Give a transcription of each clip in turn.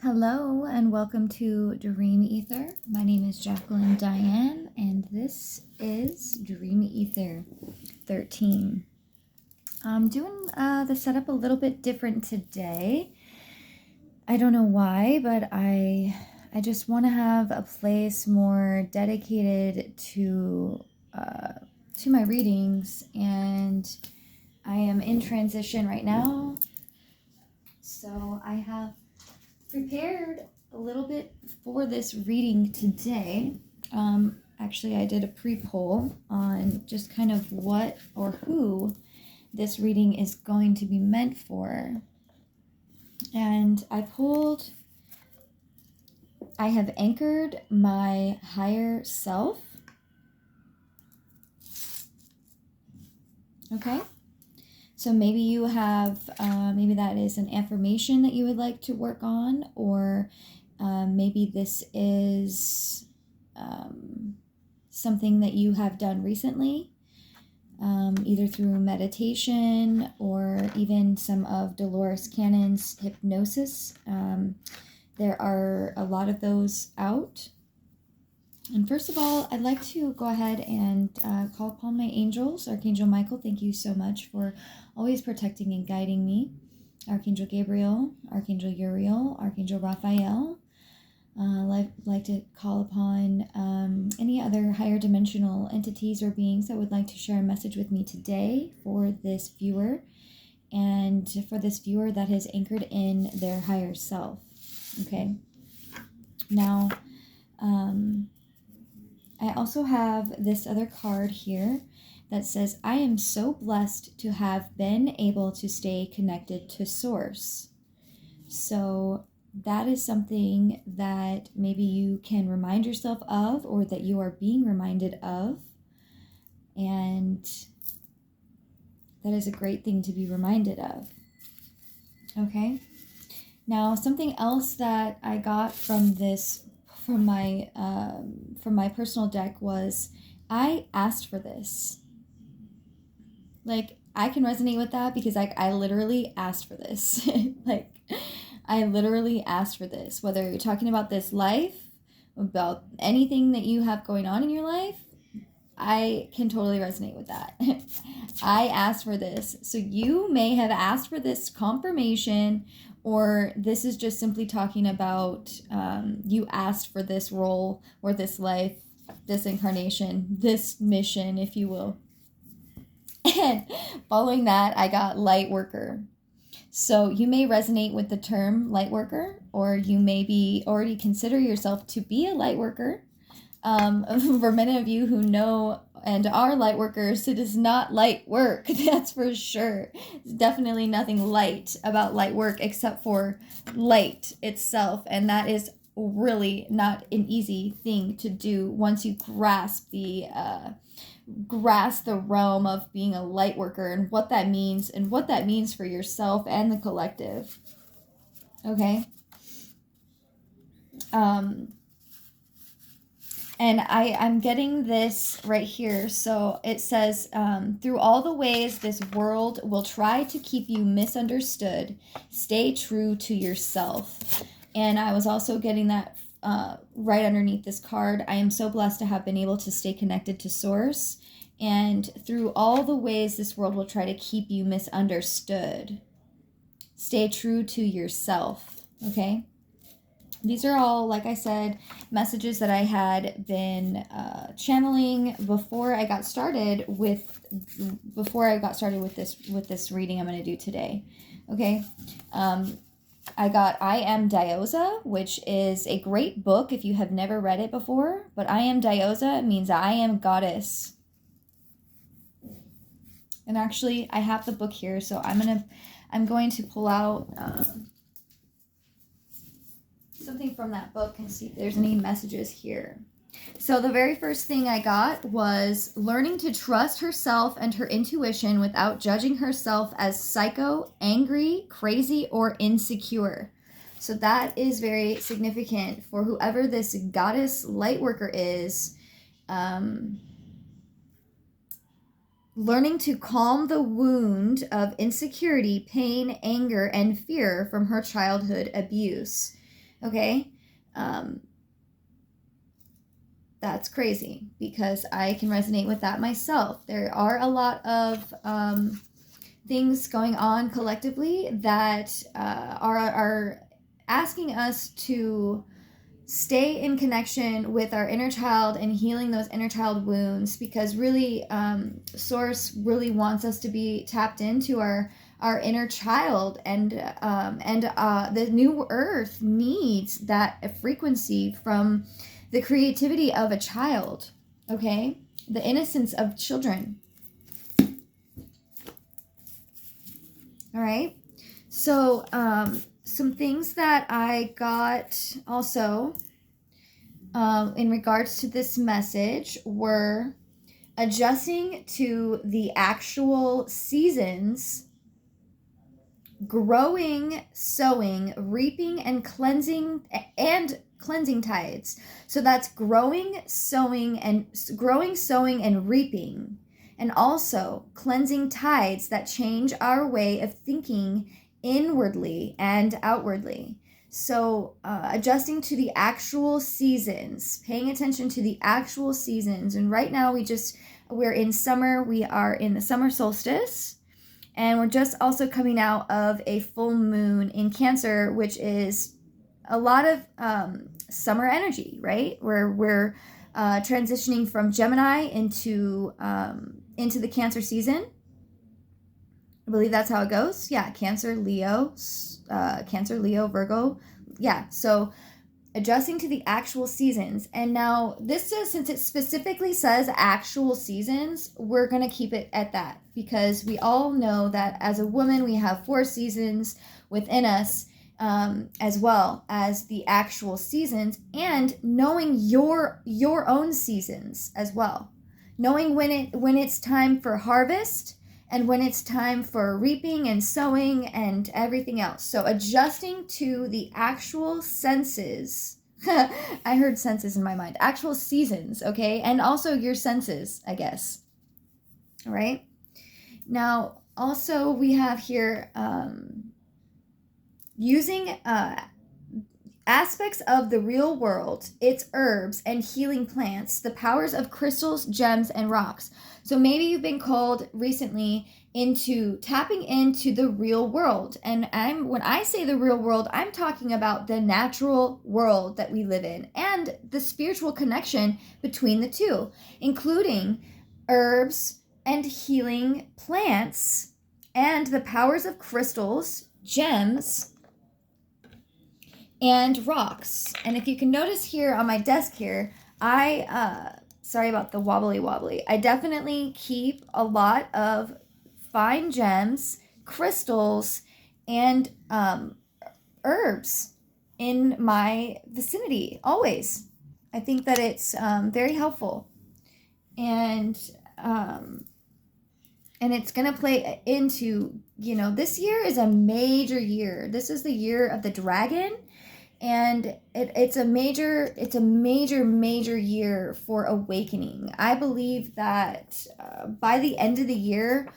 Hello and welcome to Dream Ether. My name is Jacqueline Diane and this is Dream Ether 13. I'm doing the setup a little bit different today. I don't know why, but I just want to have a place more dedicated to my readings, and I am in transition right now. So I have prepared a little bit for this reading today. Actually, I did a pre-poll on just kind of what or who this reading is going to be meant for. And I have anchored my higher self. Okay. So maybe you have, maybe that is an affirmation that you would like to work on, or maybe this is something that you have done recently, either through meditation or even some of Dolores Cannon's hypnosis. There are a lot of those out. And first of all, I'd like to go ahead and call upon my angels. Archangel Michael, thank you so much for always protecting and guiding me. Archangel Gabriel, Archangel Uriel, Archangel Raphael. I'd like to call upon any other higher dimensional entities or beings that would like to share a message with me today for this viewer, and for this viewer that has anchored in their higher self. Okay. Now, I also have this other card here that says, I am so blessed to have been able to stay connected to Source. So that is something that maybe you can remind yourself of, or that you are being reminded of. And that is a great thing to be reminded of. Okay. Now, something else that I got from my personal deck was, I asked for this. Like, I can resonate with that because I literally asked for this. Like, I literally asked for this. Whether you're talking about this life, about anything that you have going on in your life, I can totally resonate with that. I asked for this. So you may have asked for this confirmation, or this is just simply talking about you asked for this role or this life, this incarnation, this mission, if you will. And following that, I got lightworker. So you may resonate with the term lightworker, or you may be already consider yourself to be a lightworker. For many of you who know and are light workers, it is not light work, that's for sure. There's definitely nothing light about light work except for light itself, and that is really not an easy thing to do once you grasp the realm of being a light worker and what that means for yourself and the collective. Okay. And I'm getting this right here. So it says, through all the ways this world will try to keep you misunderstood, stay true to yourself. And I was also getting that right underneath this card. I am so blessed to have been able to stay connected to Source. And through all the ways this world will try to keep you misunderstood, stay true to yourself. Okay? These are all, like I said, messages that I had been channeling before I got started with this reading I'm going to do today. Okay, I got I Am Diosa, which is a great book if you have never read it before. But I Am Diosa means I am goddess. And actually, I have the book here, so I'm going to pull out something from that book and see if there's any messages here. So the very first thing I got was learning to trust herself and her intuition without judging herself as psycho, angry, crazy, or insecure. So that is very significant for whoever this goddess lightworker is. Learning to calm the wound of insecurity, pain, anger, and fear from her childhood abuse. Okay. That's crazy because I can resonate with that myself. There are a lot of things going on collectively that are asking us to stay in connection with our inner child and healing those inner child wounds, because really source really wants us to be tapped into our inner child, and the new earth needs that frequency from the creativity of a child, okay, the innocence of children. All right, so some things that I got also in regards to this message were adjusting to the actual seasons, growing, sowing, reaping, and cleansing tides. So that's growing, sowing, and reaping. And also cleansing tides that change our way of thinking inwardly and outwardly. So adjusting to the actual seasons, paying attention to the actual seasons. And right now we're in summer. We are in the summer solstice. And we're just also coming out of a full moon in Cancer, which is a lot of summer energy, right? Where we're transitioning from Gemini into the Cancer season. I believe that's how it goes. Yeah, Cancer, Leo, Virgo. Yeah, so adjusting to the actual seasons. And now this is, since it specifically says actual seasons, we're going to keep it at that, because we all know that as a woman, we have 4 seasons within us, as well as the actual seasons, and knowing your own seasons as well. Knowing when it's time for harvest and when it's time for reaping and sowing and everything else. So adjusting to the actual senses. I heard senses in my mind. Actual seasons, okay? And also your senses, I guess. All right? Now, also we have here using aspects of the real world, its herbs and healing plants, the powers of crystals, gems, and rocks. So maybe you've been called recently into tapping into the real world. And when I say the real world, I'm talking about the natural world that we live in and the spiritual connection between the two, including herbs and healing plants and the powers of crystals, gems, and rocks. And if you can notice here on my desk here, sorry about the wobbly. I definitely keep a lot of fine gems, crystals, and herbs in my vicinity, always. I think that it's very helpful. And it's going to play into, this year is a major year. This is the year of the dragon. And it's a major year for awakening. I believe that by the end of the year,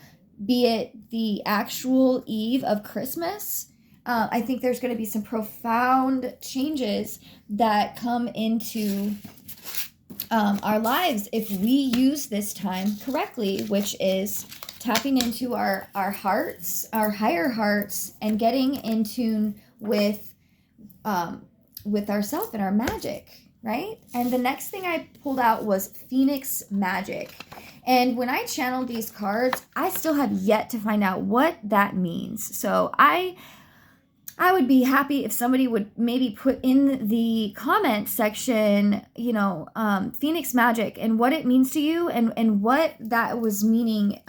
be it the actual eve of Christmas, I think there's going to be some profound changes that come into our lives if we use this time correctly, which is tapping into our hearts, our higher hearts, and getting in tune with ourself and our magic, right? And the next thing I pulled out was Phoenix Magic. And when I channeled these cards, I still have yet to find out what that means. So I would be happy if somebody would maybe put in the comment section, Phoenix Magic and what it means to you, and what that was meaning,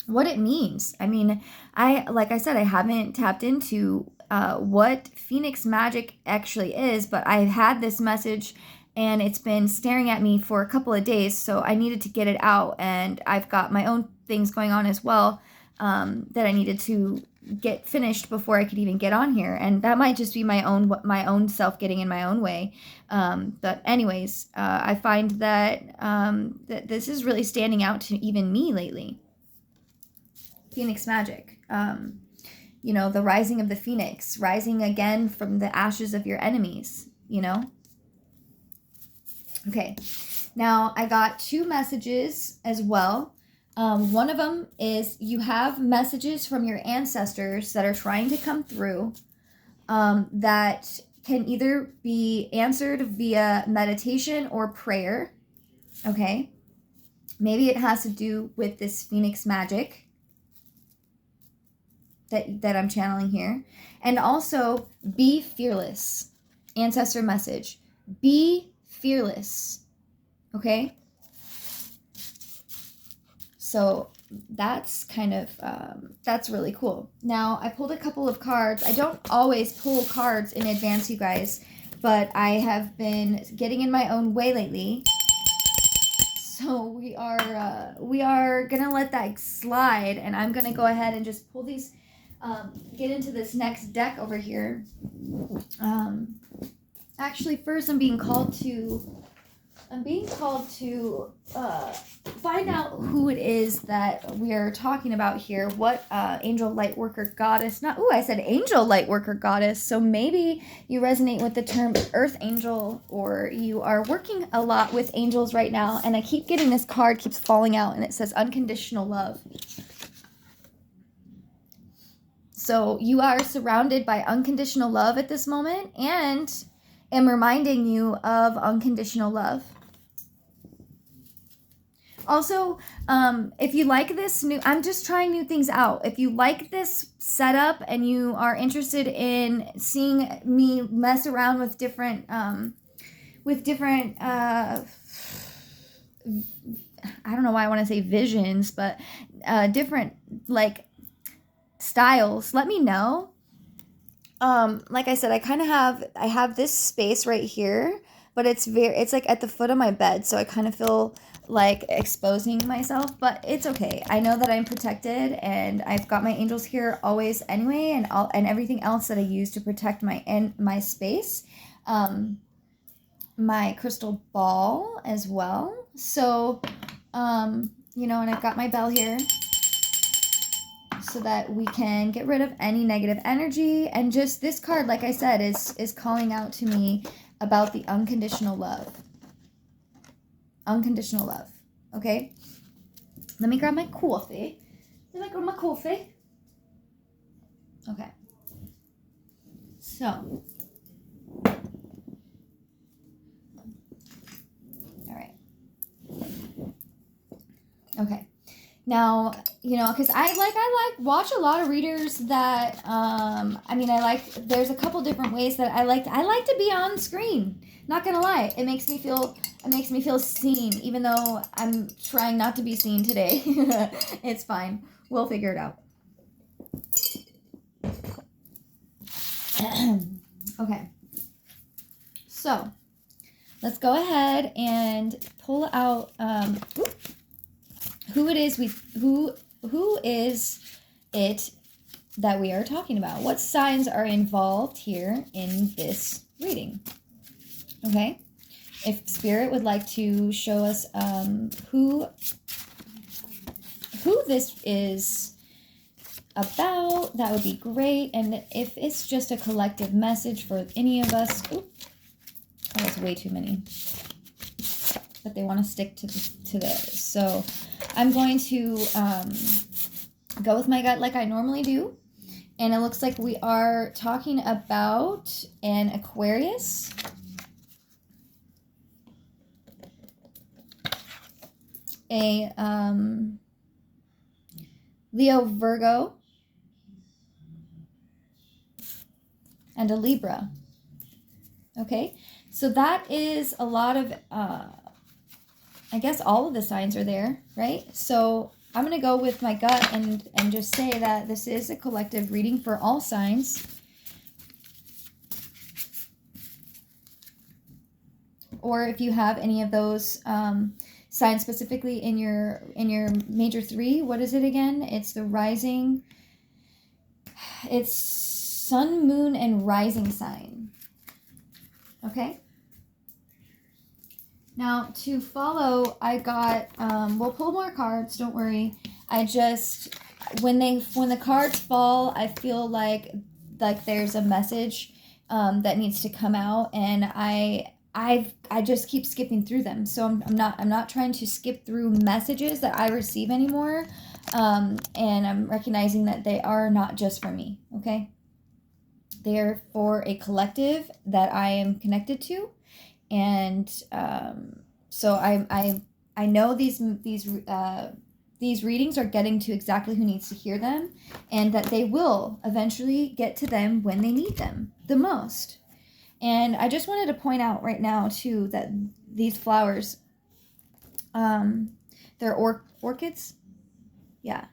what it means. I mean, like I said, I haven't tapped into what Phoenix Magic actually is, but I've had this message and it's been staring at me for a couple of days, so I needed to get it out, and I've got my own things going on as well that I needed to get finished before I could even get on here, and that might just be my own self getting in my own way. But anyways, I find that that this is really standing out to even me lately. Phoenix Magic. you know, the rising of the phoenix, rising again from the ashes of your enemies, you know? Okay, now I got 2 messages as well. One of them is you have messages from your ancestors that are trying to come through that can either be answered via meditation or prayer, okay? Maybe it has to do with this phoenix magic that I'm channeling here. And also, be fearless. Ancestor message. Be fearless. Okay? So that's kind of, that's really cool. Now, I pulled a couple of cards. I don't always pull cards in advance, you guys, but I have been getting in my own way lately. So we are gonna let that slide, and I'm gonna go ahead and just pull these, get into this next deck over here. Actually, first I'm being called to find out who it is that we are talking about here. What angel, light worker, goddess? I said angel, light worker, goddess. So maybe you resonate with the term earth angel, or you are working a lot with angels right now. And I keep getting this card keeps falling out, and it says unconditional love. So you are surrounded by unconditional love at this moment, and am reminding you of unconditional love. Also, if you like this I'm just trying new things out. If you like this setup and you are interested in seeing me mess around with different, I don't know why I want to say visions, but different like styles, let me know. Like I said, I have this space right here, but it's like at the foot of my bed, so I kind of feel like exposing myself, but it's okay. I know that I'm protected, and I've got my angels here always anyway, and everything else that I use to protect my space. My crystal ball as well. So, you know, and I've got my bell here so that we can get rid of any negative energy. And just this card, like I said, is calling out to me about the unconditional love. Unconditional love. Okay? Let me grab my coffee. Okay. So. All right. Okay. Now, you know, because I watch a lot of readers that, there's a couple different ways that I like to be on screen. Not gonna lie, it makes me feel seen, even though I'm trying not to be seen today. It's fine. We'll figure it out. Okay. So, let's go ahead and pull out who is it that we are talking about? What signs are involved here in this reading? Okay, if Spirit would like to show us who this is about, that would be great. And if it's just a collective message for any of us, that was way too many. But they want to stick to this. So I'm going to go with my gut like I normally do. And it looks like we are talking about an Aquarius, a Leo, Virgo, and a Libra. Okay, so that is a lot of, I guess all of the signs are there, right? So I'm going to go with my gut and just say that this is a collective reading for all signs. Or if you have any of those signs specifically in your major 3, what is it again? It's the rising, it's sun, moon, and rising sign. Okay? Now, to follow, I got, we'll pull more cards, don't worry. I just when the cards fall, I feel like there's a message that needs to come out, and I just keep skipping through them. So I'm not trying to skip through messages that I receive anymore, and I'm recognizing that they are not just for me. Okay, they are for a collective that I am connected to, and so I know these readings are getting to exactly who needs to hear them, and that they will eventually get to them when they need them the most. And I just wanted to point out right now too that these flowers, they're orchids. Yeah.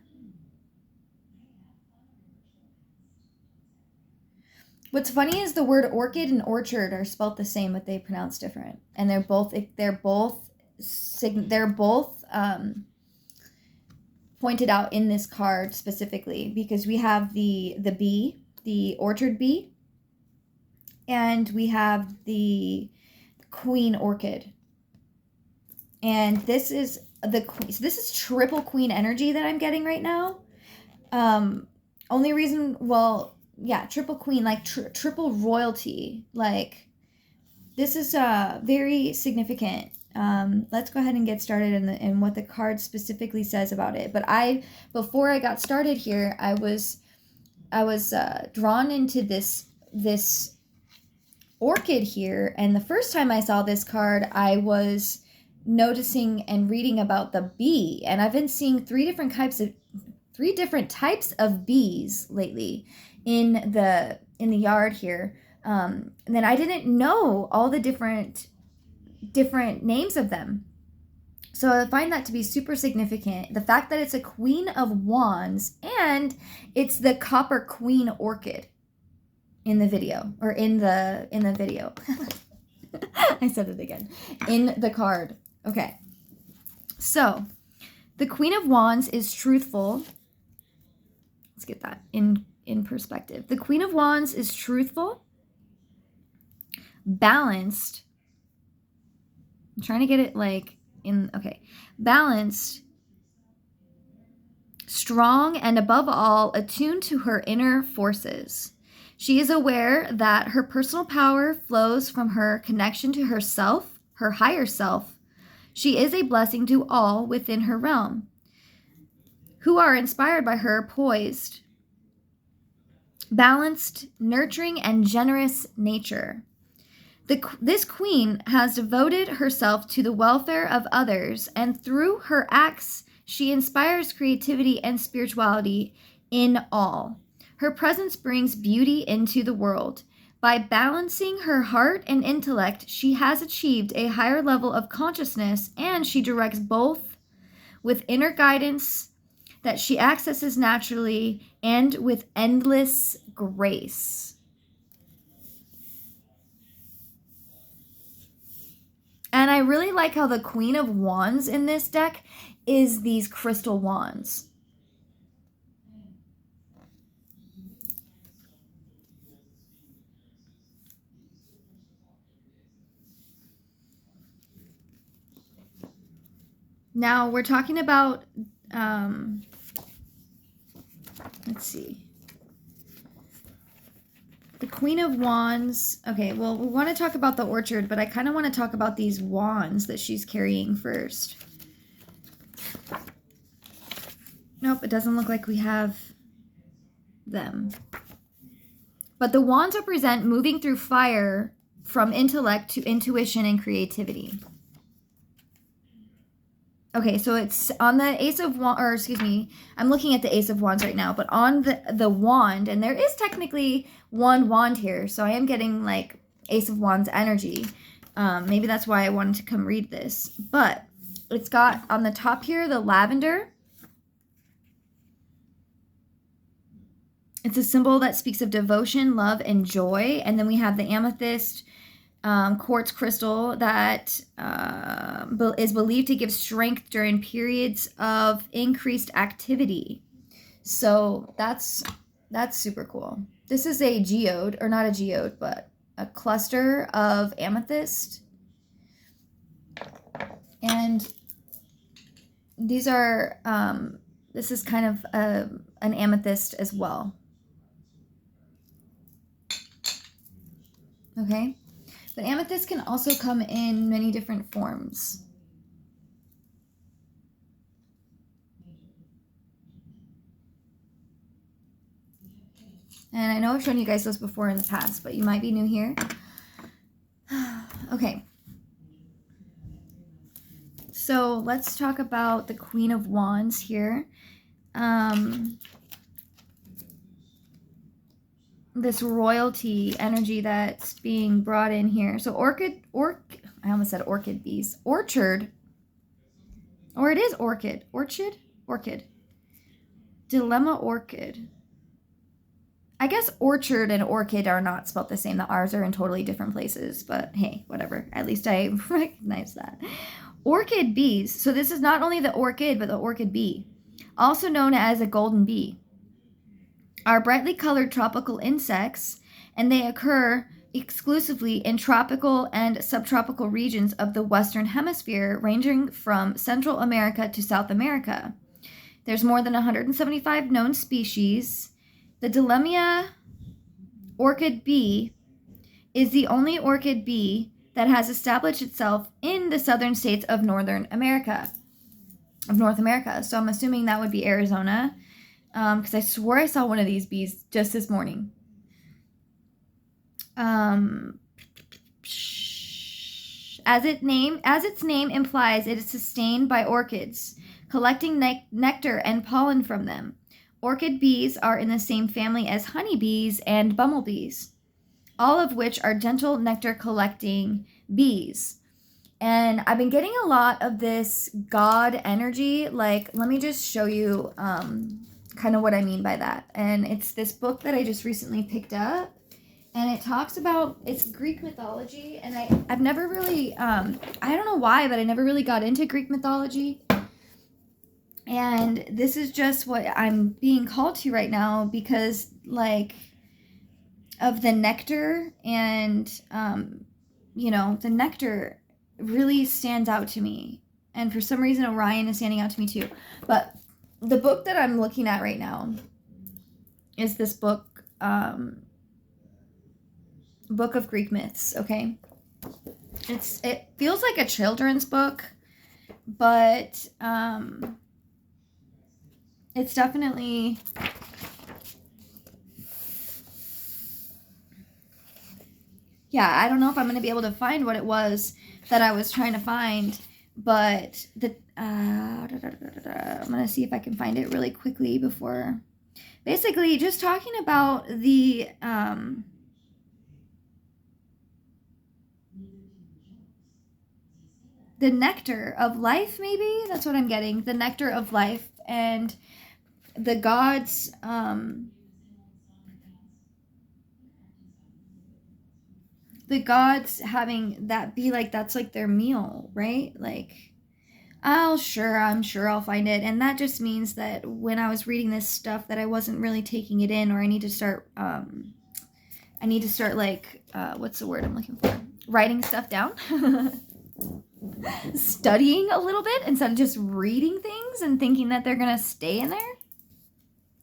What's funny is the word orchid and orchard are spelt the same, but they pronounce different, and they're both pointed out in this card specifically, because we have the bee, the orchard bee, and we have the queen orchid. And this is this is triple queen energy that I'm getting right now. Only reason, well, yeah, triple queen, like triple royalty. Like, this is very significant. Let's go ahead and get started in what the card specifically says about it. But before I got started here, I was drawn into this orchid here, and the first time I saw this card, I was noticing and reading about the bee, and I've been seeing three different types of bees lately in the yard here. And then I didn't know all the different names of them. So I find that to be super significant. The fact that it's a Queen of Wands and it's the Copper Queen Orchid in the video, or in the video. I said it again. In the card. Okay. So, the Queen of Wands is truthful. Let's get that in perspective. The Queen of Wands is truthful, balanced. I'm trying to get it balanced, strong, and above all, attuned to her inner forces. She is aware that her personal power flows from her connection to herself, her higher self. She is a blessing to all within her realm, who are inspired by her poised, balanced, nurturing, and generous nature. This queen has devoted herself to the welfare of others, and through her acts, she inspires creativity and spirituality in all. Her presence brings beauty into the world. By balancing her heart and intellect, she has achieved a higher level of consciousness, and she directs both with inner guidance that she accesses naturally and with endless grace. And I really like how the Queen of Wands in this deck is these crystal wands. Now we're talking about, let's see. The Queen of Wands. Okay, well, we want to talk about the orchard, but I kind of want to talk about these wands that she's carrying first. Nope, it doesn't look like we have them. But the wands represent moving through fire from intellect to intuition and creativity. Okay, so it's on the Ace of Wands, or excuse me, I'm looking at the Ace of Wands right now, but on the wand, and there is technically one wand here, so I am getting like Ace of Wands energy. Maybe that's why I wanted to come read this. But it's got on the top here the lavender. It's a symbol that speaks of devotion, love, and joy. And then we have the amethyst quartz crystal that is believed to give strength during periods of increased activity. So that's super cool. This is a geode, or not a geode, but a cluster of amethyst. And these are This is kind of an amethyst as well. Okay? But amethyst can also come in many different forms. And I know I've shown you guys this before in the past, but you might be new here. Okay. So let's talk about the Queen of Wands here. This royalty energy that's being brought in here. So I almost said orchid bees. Orchard. Or it is orchid. Orchid. Dilemma orchid. I guess orchard and orchid are not spelled the same. The R's are in totally different places. But hey, whatever. At least I recognize that. Orchid bees. So this is not only the orchid, but the orchid bee. Also known as a golden bee. Are brightly colored tropical insects, and they occur exclusively in tropical and subtropical regions of the Western Hemisphere, ranging from Central America to South America. There's more than 175 known species. The Dilemma orchid bee is the only orchid bee that has established itself in the southern states of North America. So I'm assuming that would be Arizona. Because I swore I saw one of these bees just this morning. As its name implies, it is sustained by orchids, collecting nectar and pollen from them. Orchid bees are in the same family as honeybees and bumblebees, all of which are gentle nectar collecting bees. And I've been getting a lot of this God energy. Like, let me just show you kind of what I mean by that. And it's this book that I just recently picked up, and it talks about, it's Greek mythology, and I've never really I don't know why, but I never really got into Greek mythology, and this is just what I'm being called to right now because like of the nectar, and the nectar really stands out to me, and for some reason Orion is standing out to me too. But the book that I'm looking at right now is this book, Book of Greek Myths, okay? It feels like a children's book, but it's definitely... Yeah, I don't know if I'm going to be able to find what it was that I was trying to find, but I'm going to see if I can find it really quickly before... Basically, just talking about the nectar of life, maybe? That's what I'm getting. The nectar of life, and the gods... the gods having that be like, that's like their meal, right? Like, I'm sure I'll find it. And that just means that when I was reading this stuff that I wasn't really taking it in, or I need to start like, what's the word I'm looking for? Writing stuff down. Studying a little bit instead of just reading things and thinking that they're going to stay in there.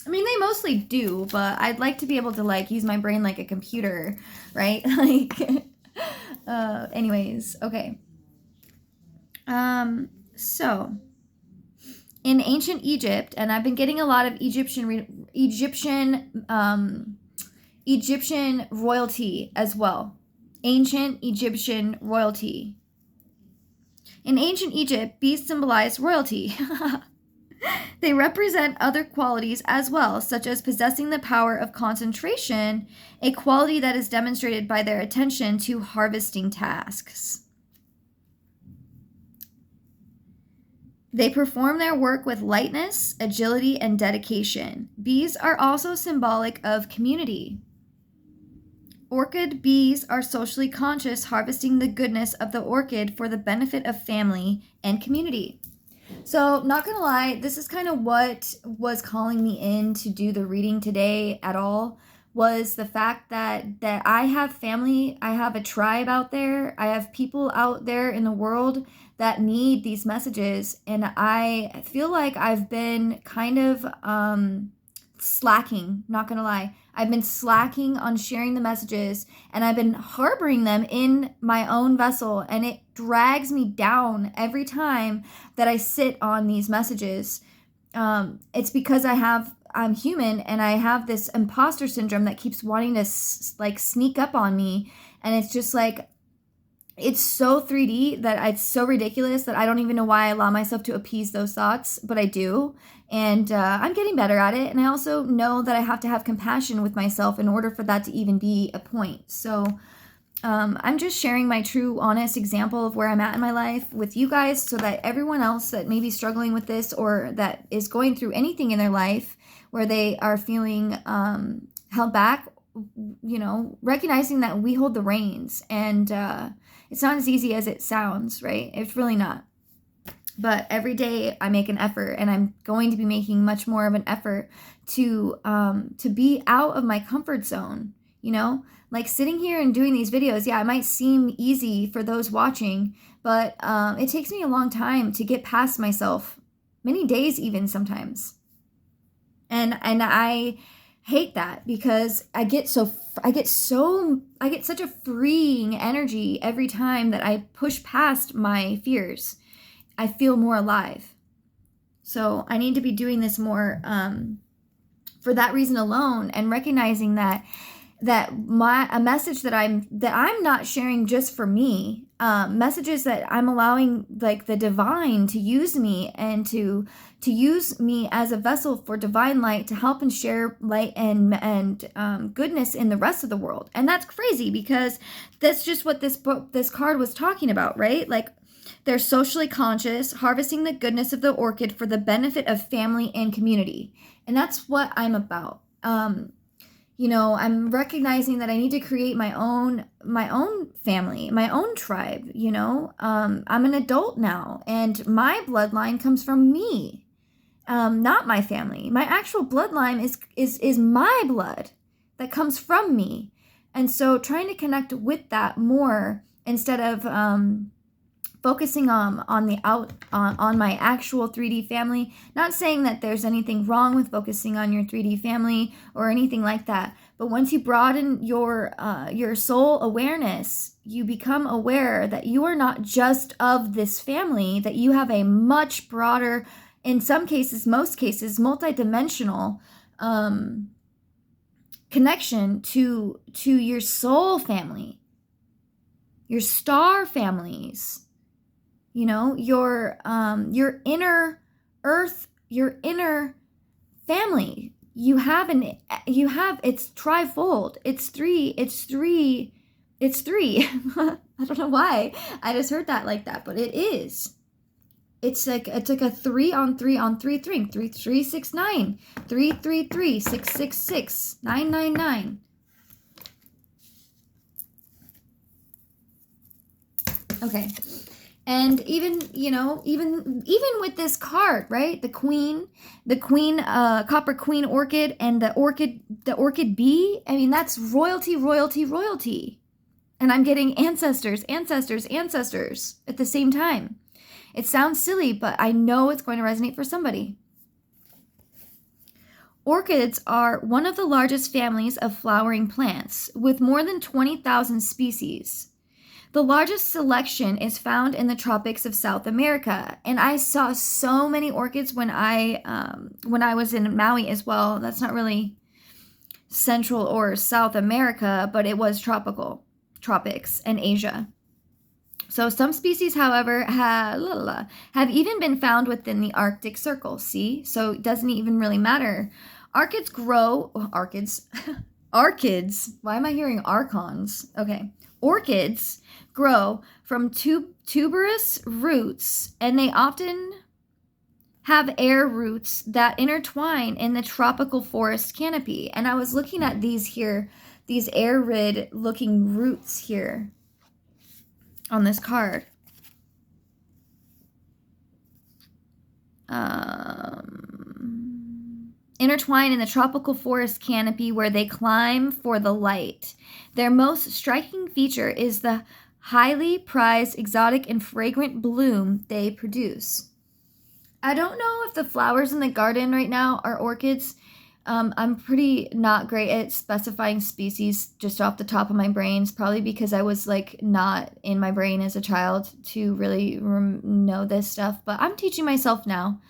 I mean, they mostly do, but I'd like to be able to like use my brain like a computer, right? Like, anyways, okay. So in ancient Egypt, and I've been getting a lot of Egyptian royalty as well. Ancient Egyptian royalty. In ancient Egypt, bees symbolize royalty. They represent other qualities as well, such as possessing the power of concentration, a quality that is demonstrated by their attention to harvesting tasks. They perform their work with lightness, agility, and dedication. Bees are also symbolic of community. Orchid bees are socially conscious, harvesting the goodness of the orchid for the benefit of family and community. So, not gonna lie, this is kind of what was calling me in to do the reading today at all, was the fact that I have family, I have a tribe out there, I have people out there in the world that need these messages, and I feel like I've been kind of slacking, not gonna lie. I've been slacking on sharing the messages, and I've been harboring them in my own vessel, and it drags me down every time that I sit on these messages. It's because I'm human, and I have this imposter syndrome that keeps wanting to like sneak up on me, and it's just like, it's so 3D that it's so ridiculous that I don't even know why I allow myself to appease those thoughts, but I do. And I'm getting better at it. And I also know that I have to have compassion with myself in order for that to even be a point. So I'm just sharing my true, honest example of where I'm at in my life with you guys, so that everyone else that may be struggling with this, or that is going through anything in their life where they are feeling held back, recognizing that we hold the reins. And it's not as easy as it sounds, right? It's really not. But every day I make an effort, and I'm going to be making much more of an effort to be out of my comfort zone, like sitting here and doing these videos. Yeah, it might seem easy for those watching, but it takes me a long time to get past myself, many days even sometimes. And I hate that, because I get such a freeing energy every time that I push past my fears. I feel more alive. So I need to be doing this more for that reason alone, and recognizing that a message that I'm not sharing just for me, messages that I'm allowing like the divine to use me, and to use me as a vessel for divine light to help and share light and goodness in the rest of the world. And that's crazy, because that's just what this card was talking about, right? Like, they're socially conscious, harvesting the goodness of the orchid for the benefit of family and community. And that's what I'm about. I'm recognizing that I need to create my own family, my own tribe. I'm an adult now, and my bloodline comes from me, not my family. My actual bloodline is my blood that comes from me. And so trying to connect with that more, instead of focusing on my actual 3D family. Not saying that there's anything wrong with focusing on your 3D family or anything like that, but once you broaden your soul awareness, you become aware that you are not just of this family, that you have a much broader, in some cases, most cases, multidimensional connection to your soul family, your star families. Your inner earth, your inner family. It's trifold. It's three. I don't know why I just heard that like that, but it is. It's like a 3 on 3 on 3 thing. 3369 333 666 999. Okay. And even with this card, right? The queen, copper queen orchid, and the orchid bee. I mean, that's royalty, royalty, royalty. And I'm getting ancestors at the same time. It sounds silly, but I know it's going to resonate for somebody. Orchids are one of the largest families of flowering plants, with more than 20,000 species. The largest selection is found in the tropics of South America, and I saw so many orchids when I was in Maui as well. That's not really Central or South America, but it was tropics, and Asia. So some species, however, have even been found within the Arctic Circle. See? So it doesn't even really matter. Orchids. Why am I hearing archons? Okay. Orchids grow from tuberous roots, and they often have air roots that intertwine in the tropical forest canopy. And I was looking at these here, these arid looking roots here on this card. intertwine in the tropical forest canopy where they climb for the light. Their most striking feature is the highly prized, exotic, and fragrant bloom they produce. I don't know if the flowers in the garden right now are orchids. I'm pretty not great at specifying species just off the top of my brains, probably because I was like not in my brain as a child to really know this stuff, but I'm teaching myself now.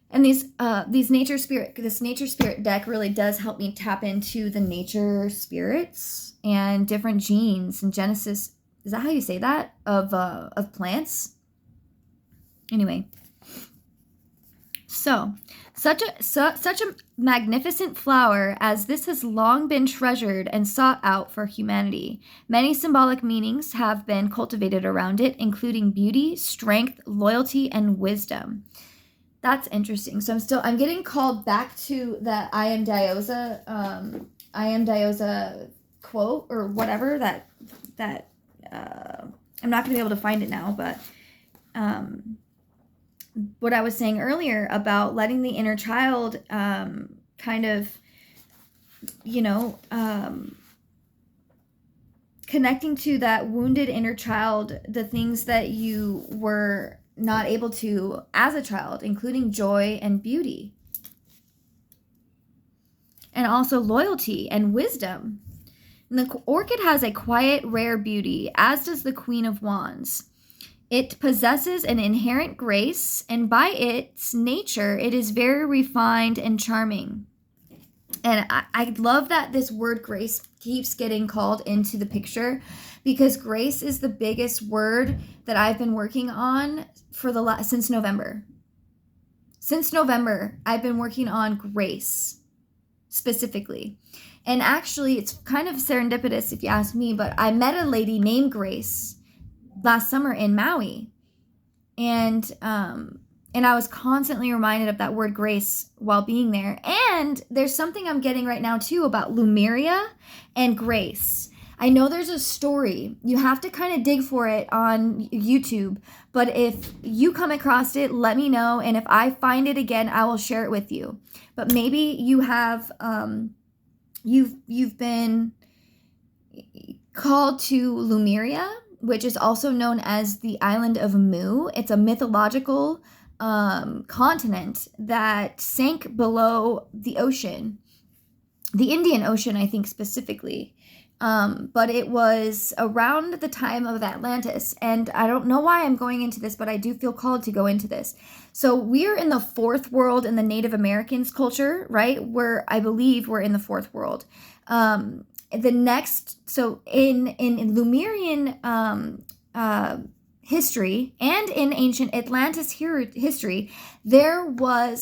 And this nature spirit deck really does help me tap into the nature spirits and different genes and genesis. Is that how you say that? Of plants? Anyway. So, such a magnificent flower as this has long been treasured and sought out for humanity. Many symbolic meanings have been cultivated around it, including beauty, strength, loyalty, and wisdom. That's interesting. So I'm getting called back to the I am Diosa quote or whatever that I'm not going to be able to find it now, but what I was saying earlier about letting the inner child kind of, connecting to that wounded inner child, the things that you were not able to as a child, including joy and beauty. And also loyalty and wisdom. And the orchid has a quiet, rare beauty, as does the Queen of Wands. It possesses an inherent grace, and by its nature, it is very refined and charming. And I love that this word grace keeps getting called into the picture, because grace is the biggest word that I've been working on for since November. Since November, I've been working on grace specifically. And actually, it's kind of serendipitous if you ask me, but I met a lady named Grace last summer in Maui. And I was constantly reminded of that word grace while being there. And there's something I'm getting right now too about Lumeria and grace. I know there's a story. You have to kind of dig for it on YouTube. But if you come across it, let me know. And if I find it again, I will share it with you. But maybe you have, you've been called to Lumeria, which is also known as the island of Mu. It's a mythological continent that sank below the ocean, the Indian Ocean, I think specifically. But it was around the time of Atlantis. And I don't know why I'm going into this, but I do feel called to go into this. So we're in the fourth world in the Native Americans culture, right? I believe we're in the fourth world. So in Lemurian history and in ancient Atlantis history, there were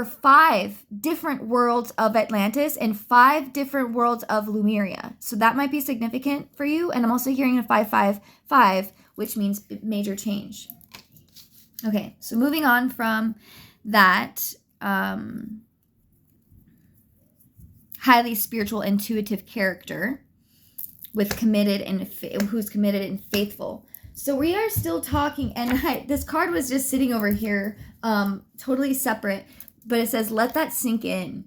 5 different worlds of Atlantis and 5 different worlds of Lemuria. So that might be significant for you. And I'm also hearing a 555, which means major change. Okay, so moving on from that, highly spiritual, intuitive character who's committed and faithful. So we are still talking, and this card was just sitting over here, totally separate, but it says, let that sink in.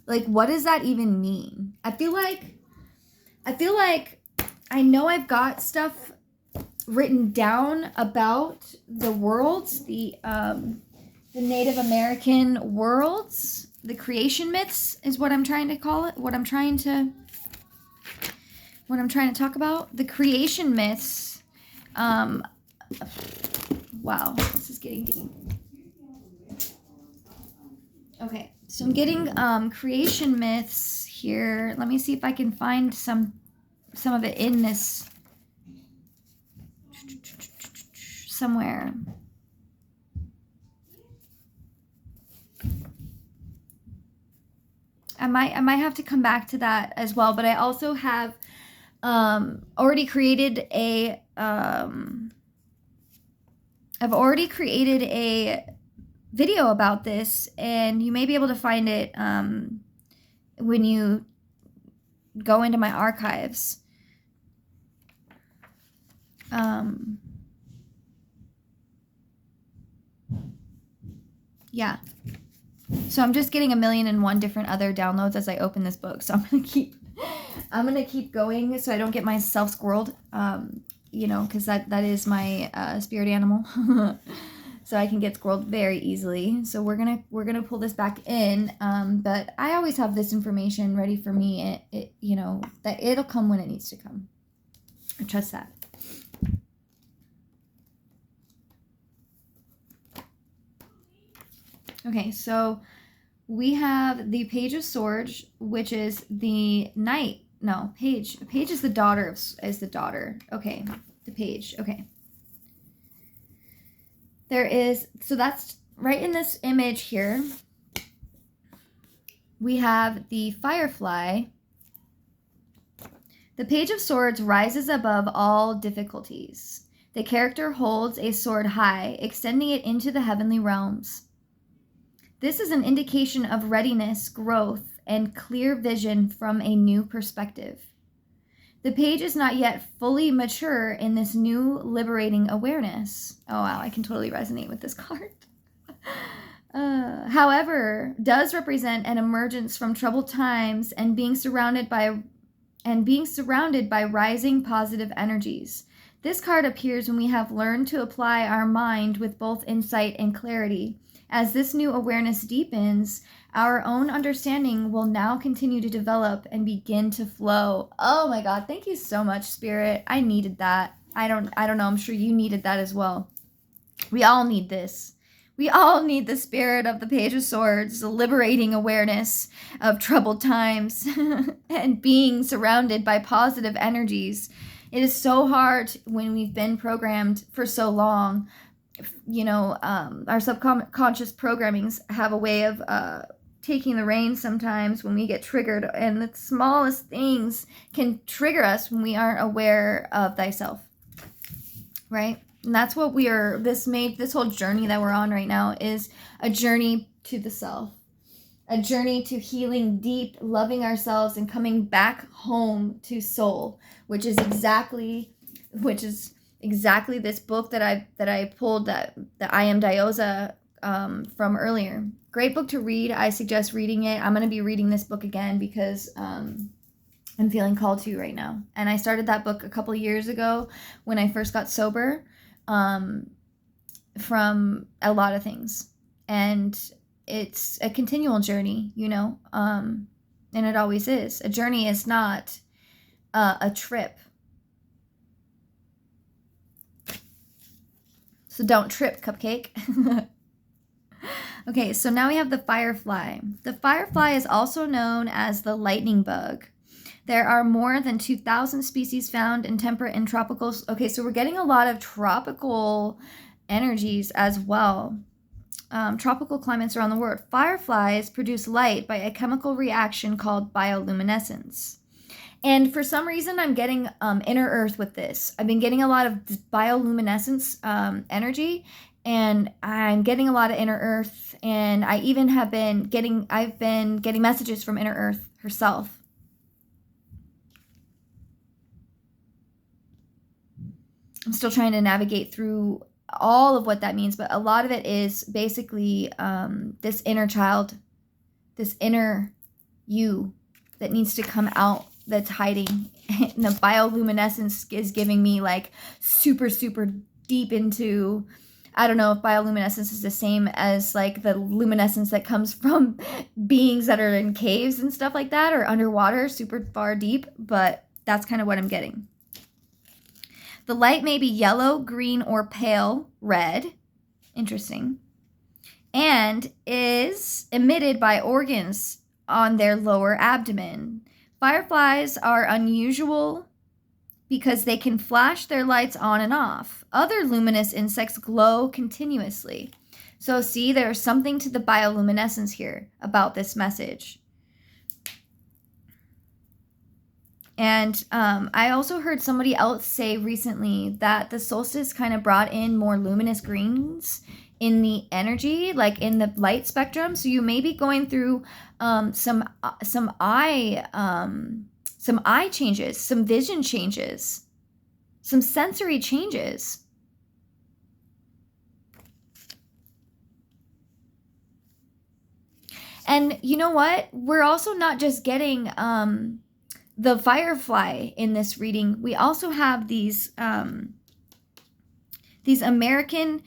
Like, what does that even mean? I feel like I know I've got stuff written down about the worlds, the Native American worlds, the creation myths is what I'm trying to call it. What I'm trying to talk about. The creation myths. Wow, this is getting deep. Okay, so I'm getting creation myths here. Let me see if I can find some of it in this somewhere. I might have to come back to that as well, but I also have already created a video about this, and you may be able to find it when you go into my archives. Yeah. So I'm just getting 1,000,001 different other downloads as I open this book. So I'm gonna keep going so I don't get myself squirreled. You know, because that is my spirit animal. So I can get squirreled very easily. So we're gonna pull this back in. But I always have this information ready for me. It you know, that it'll come when it needs to come. I trust that. Okay, so we have the Page of Swords, which is the knight. No, Page. Page is the daughter Okay, the Page. Okay. There is, so that's right in this image here. We have the Firefly. The Page of Swords rises above all difficulties. The character holds a sword high, extending it into the heavenly realms. This is an indication of readiness, growth, and clear vision from a new perspective. The page is not yet fully mature in this new liberating awareness. Oh wow, I can totally resonate with this card. However, does represent an emergence from troubled times and being surrounded by rising positive energies. This card appears when we have learned to apply our mind with both insight and clarity. As this new awareness deepens, our own understanding will now continue to develop and begin to flow. Oh my God, thank you so much, Spirit. I needed that. I don't know, I'm sure you needed that as well. We all need this. We all need the spirit of the Page of Swords, the liberating awareness of troubled times and being surrounded by positive energies. It is so hard when we've been programmed for so long. You know, our subconscious programmings have a way of taking the reins sometimes when we get triggered, and the smallest things can trigger us when we aren't aware of thyself, right? And that's what this whole journey that we're on right now is a journey to the self, a journey to healing deep, loving ourselves, and coming back home to soul, which is exactly this book that I pulled, that I Am Diosa from earlier. Great book to read. I suggest reading it. I'm going to be reading this book again because I'm feeling called to right now. And I started that book a couple years ago when I first got sober from a lot of things. And it's a continual journey, you know, and it always is. A journey is not a trip. So don't trip, Cupcake. Okay, so now we have the Firefly. The Firefly is also known as the lightning bug. There are more than 2,000 species found in temperate and tropical. Okay, so we're getting a lot of tropical energies as well. Tropical climates around the world. Fireflies produce light by a chemical reaction called bioluminescence. And for some reason, I'm getting inner earth with this. I've been getting a lot of bioluminescence energy, and I'm getting a lot of inner earth. And I even I've been getting messages from inner earth herself. I'm still trying to navigate through all of what that means, but a lot of it is basically this inner child, this inner you that needs to come out, that's hiding. And the bioluminescence is giving me like super, super deep into, I don't know if bioluminescence is the same as like the luminescence that comes from beings that are in caves and stuff like that, or underwater, super far deep, but that's kind of what I'm getting. The light may be yellow, green, or pale red. Interesting. And is emitted by organs on their lower abdomen. Fireflies are unusual because they can flash their lights on and off. Other luminous insects glow continuously. So see, there's something to the bioluminescence here about this message. And I also heard somebody else say recently that the solstice kind of brought in more luminous greens in the energy, like in the light spectrum. So you may be going through some eye changes, some vision changes. some sensory changes. And you know what? We're also not just getting the firefly in this reading. We also have these American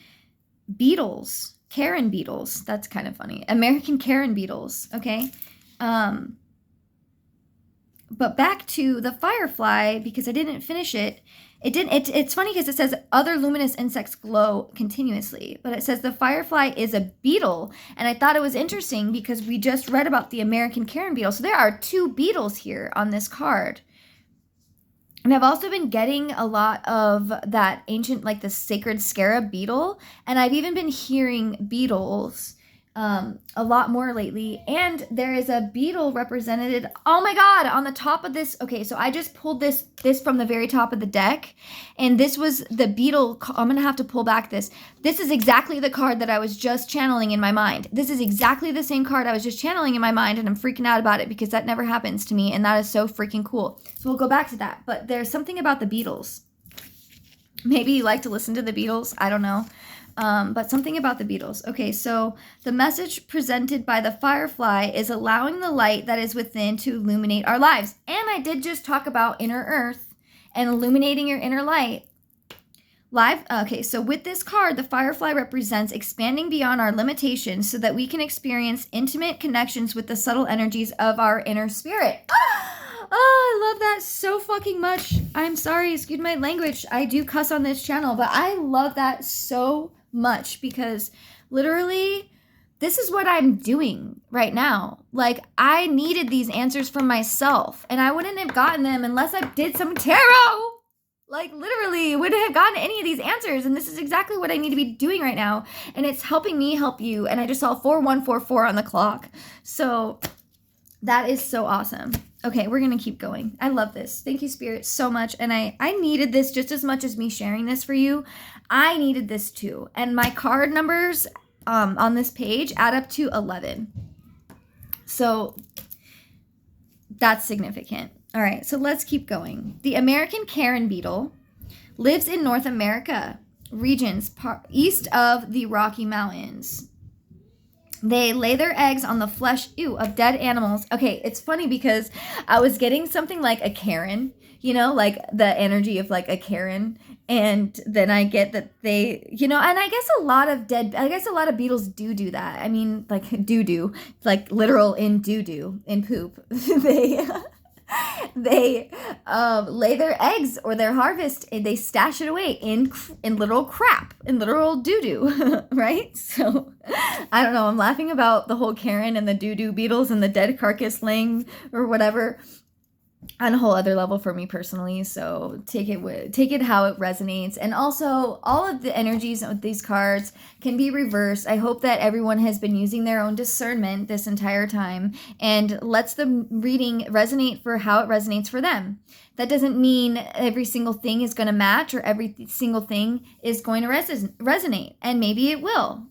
beetles, Karen beetles. That's kind of funny. American Karen beetles, okay? But back to the firefly, because I didn't finish it. It's funny because it says other luminous insects glow continuously, but it says the firefly is a beetle, and I thought it was interesting because we just read about the American Karen beetle. So there are 2 beetles here on this card. And I've also been getting a lot of that ancient, like the sacred scarab beetle, and I've even been hearing beetles a lot more lately. And there is a beetle represented, oh my god, on the top of this. Okay, so I just pulled this from the very top of the deck, and this was the beetle. I'm gonna have to pull back this is exactly the card that I was just channeling in my mind. This is exactly the same card I was just channeling in my mind, and I'm freaking out about it because that never happens to me, and that is so freaking cool. So we'll go back to that, but there's something about the Beatles. Maybe you like to listen to the Beatles, I don't know. But something about the Beatles. Okay, so the message presented by the firefly is allowing the light that is within to illuminate our lives. And I did just talk about inner earth and illuminating your inner light. Okay, so with this card, the firefly represents expanding beyond our limitations so that we can experience intimate connections with the subtle energies of our inner spirit. Oh, I love that so fucking much. I'm sorry, excuse my language. I do cuss on this channel, but I love that so much because literally this is what I'm doing right now. Like, I needed these answers from myself, and I wouldn't have gotten them unless I did some tarot. Like, literally wouldn't have gotten any of these answers, and this is exactly what I need to be doing right now, and it's helping me help you. And I just saw 4144 on the clock, so that is so awesome. Okay, we're gonna keep going. I love this. Thank you, Spirit, so much. And I needed this just as much as me sharing this for you. I needed this too. And my card numbers on this page add up to 11. So that's significant. All right, so let's keep going. The American Karen beetle lives in North America, regions east of the Rocky Mountains. They lay their eggs on the flesh, of dead animals. Okay, it's funny because I was getting something like a Karen, like the energy of like a Karen. And then I get that they, and I guess a lot of beetles do that. I mean, like doo-doo, like literal in doo-doo, in poop. They lay their eggs or their harvest, and they stash it away in literal crap, in literal doo-doo, right? So I don't know. I'm laughing about the whole Karen and the doo-doo beetles and the dead carcass laying or whatever on a whole other level for me personally. So take it how it resonates. And also, all of the energies of these cards can be reversed. I hope that everyone has been using their own discernment this entire time and lets the reading resonate for how it resonates for them. That doesn't mean every single thing is going to match or every single thing is going to resonate. And maybe it will.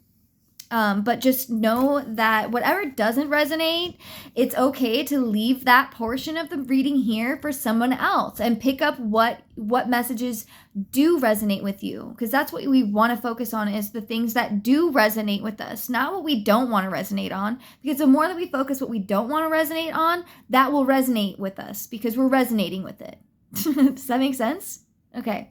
But just know that whatever doesn't resonate, it's okay to leave that portion of the reading here for someone else and pick up what messages do resonate with you. Because that's what we want to focus on, is the things that do resonate with us, not what we don't want to resonate on. Because the more that we focus what we don't want to resonate on, that will resonate with us because we're resonating with it. Does that make sense? Okay.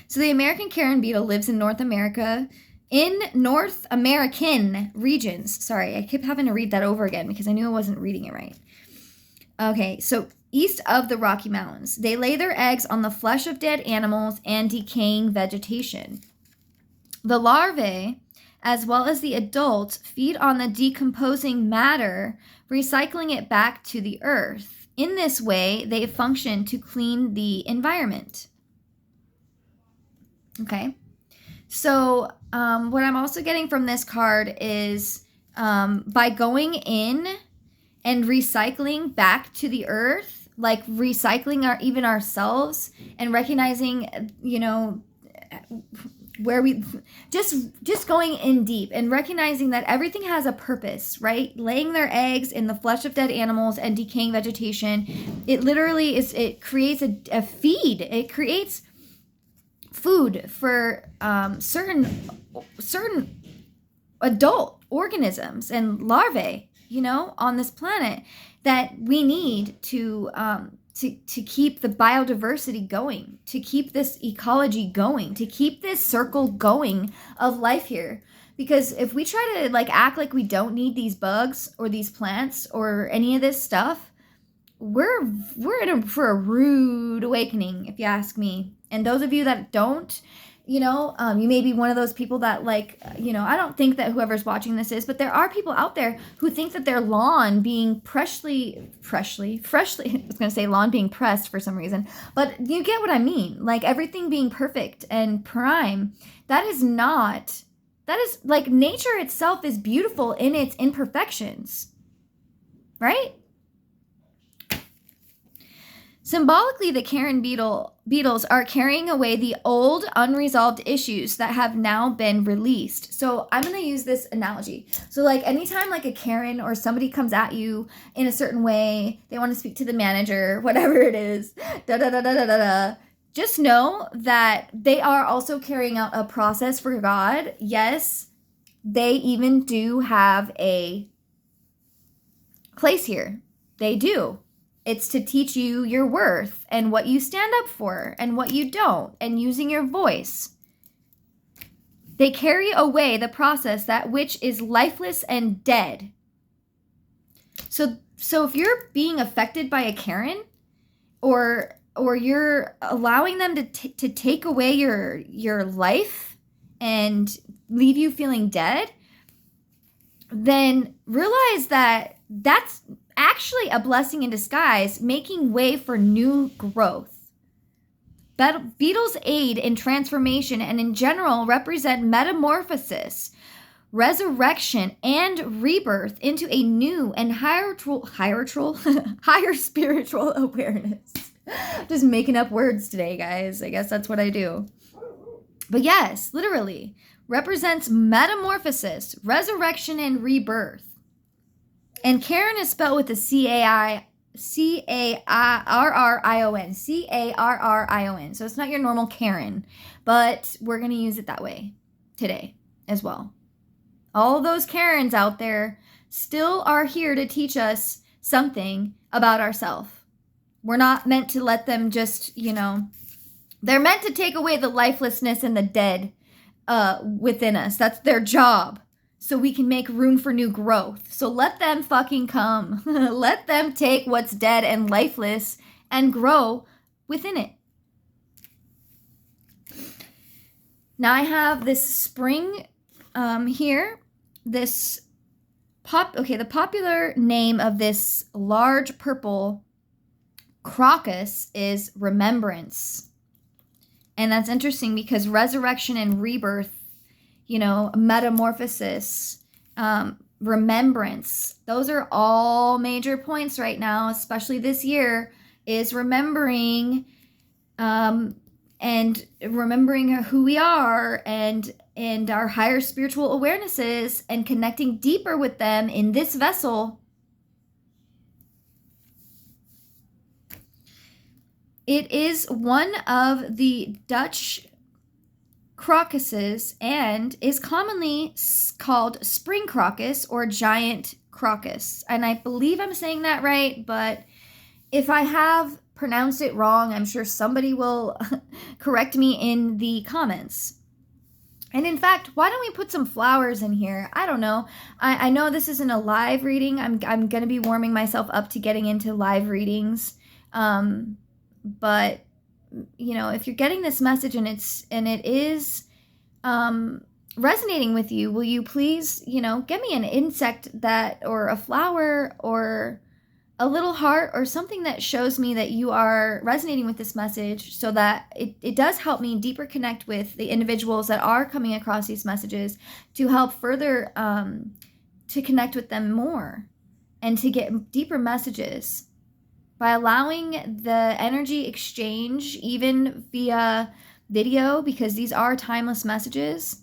So the American Karen beetle lives in North America. In North American regions. Sorry, I kept having to read that over again because I knew I wasn't reading it right. Okay, so east of the Rocky Mountains. They lay their eggs on the flesh of dead animals and decaying vegetation. The larvae, as well as the adults, feed on the decomposing matter, recycling it back to the earth. In this way, they function to clean the environment. Okay. So what I'm also getting from this card is by going in and recycling back to the earth, like recycling even ourselves and recognizing, where we just going in deep and recognizing that everything has a purpose, right? Laying their eggs in the flesh of dead animals and decaying vegetation. It literally is, it creates a feed. It creates food for certain adult organisms and larvae, on this planet that we need to keep the biodiversity going, to keep this ecology going, to keep this circle going of life here. Because if we try to act like we don't need these bugs or these plants or any of this stuff, we're in for a rude awakening, if you ask me. And those of you that don't, you may be one of those people that I don't think that whoever's watching this is, but there are people out there who think that their lawn being freshly, I was going to say lawn being pressed for some reason, but you get what I mean. Everything being perfect and prime, that is nature itself is beautiful in its imperfections, right? Symbolically, the Karen beetles are carrying away the old unresolved issues that have now been released. So I'm going to use this analogy. So anytime a Karen or somebody comes at you in a certain way, they want to speak to the manager, whatever it is, just know that they are also carrying out a process for God. Yes, they even do have a place here. They do. It's to teach you your worth and what you stand up for and what you don't, and using your voice. They carry away the process that which is lifeless and dead. So if you're being affected by a Karen, or you're allowing them to take away your life and leave you feeling dead, then realize that that's actually a blessing in disguise, making way for new growth. Beetles aid in transformation and in general represent metamorphosis, resurrection, and rebirth into a new and higher spiritual awareness. Just making up words today, guys. I guess that's what I do. But yes, literally represents metamorphosis, resurrection, and rebirth. And Karen is spelled with a C-A-R-R-I-O-N. C-A-R-R-I-O-N. So it's not your normal Karen, but we're going to use it that way today as well. All those Karens out there still are here to teach us something about ourselves. We're not meant to let them just, they're meant to take away the lifelessness and the dead within us. That's their job. So we can make room for new growth. So let them fucking come. Let them take what's dead and lifeless and grow within it. Now I have this spring here. The popular name of this large purple crocus is remembrance. And that's interesting because resurrection and rebirth, metamorphosis, remembrance. Those are all major points right now, especially this year, is remembering and remembering who we are and our higher spiritual awarenesses and connecting deeper with them in this vessel. It is one of the Dutch crocuses and is commonly called spring crocus or giant crocus. And I believe I'm saying that right, but if I have pronounced it wrong, I'm sure somebody will correct me in the comments. And in fact, why don't we put some flowers in here? I don't know. I know this isn't a live reading. I'm going to be warming myself up to getting into live readings. But if you're getting this message and it is resonating with you, will you please, get me an insect or a flower or a little heart or something that shows me that you are resonating with this message, so that it does help me deeper connect with the individuals that are coming across these messages, to help further to connect with them more and to get deeper messages. By allowing the energy exchange, even via video, because these are timeless messages,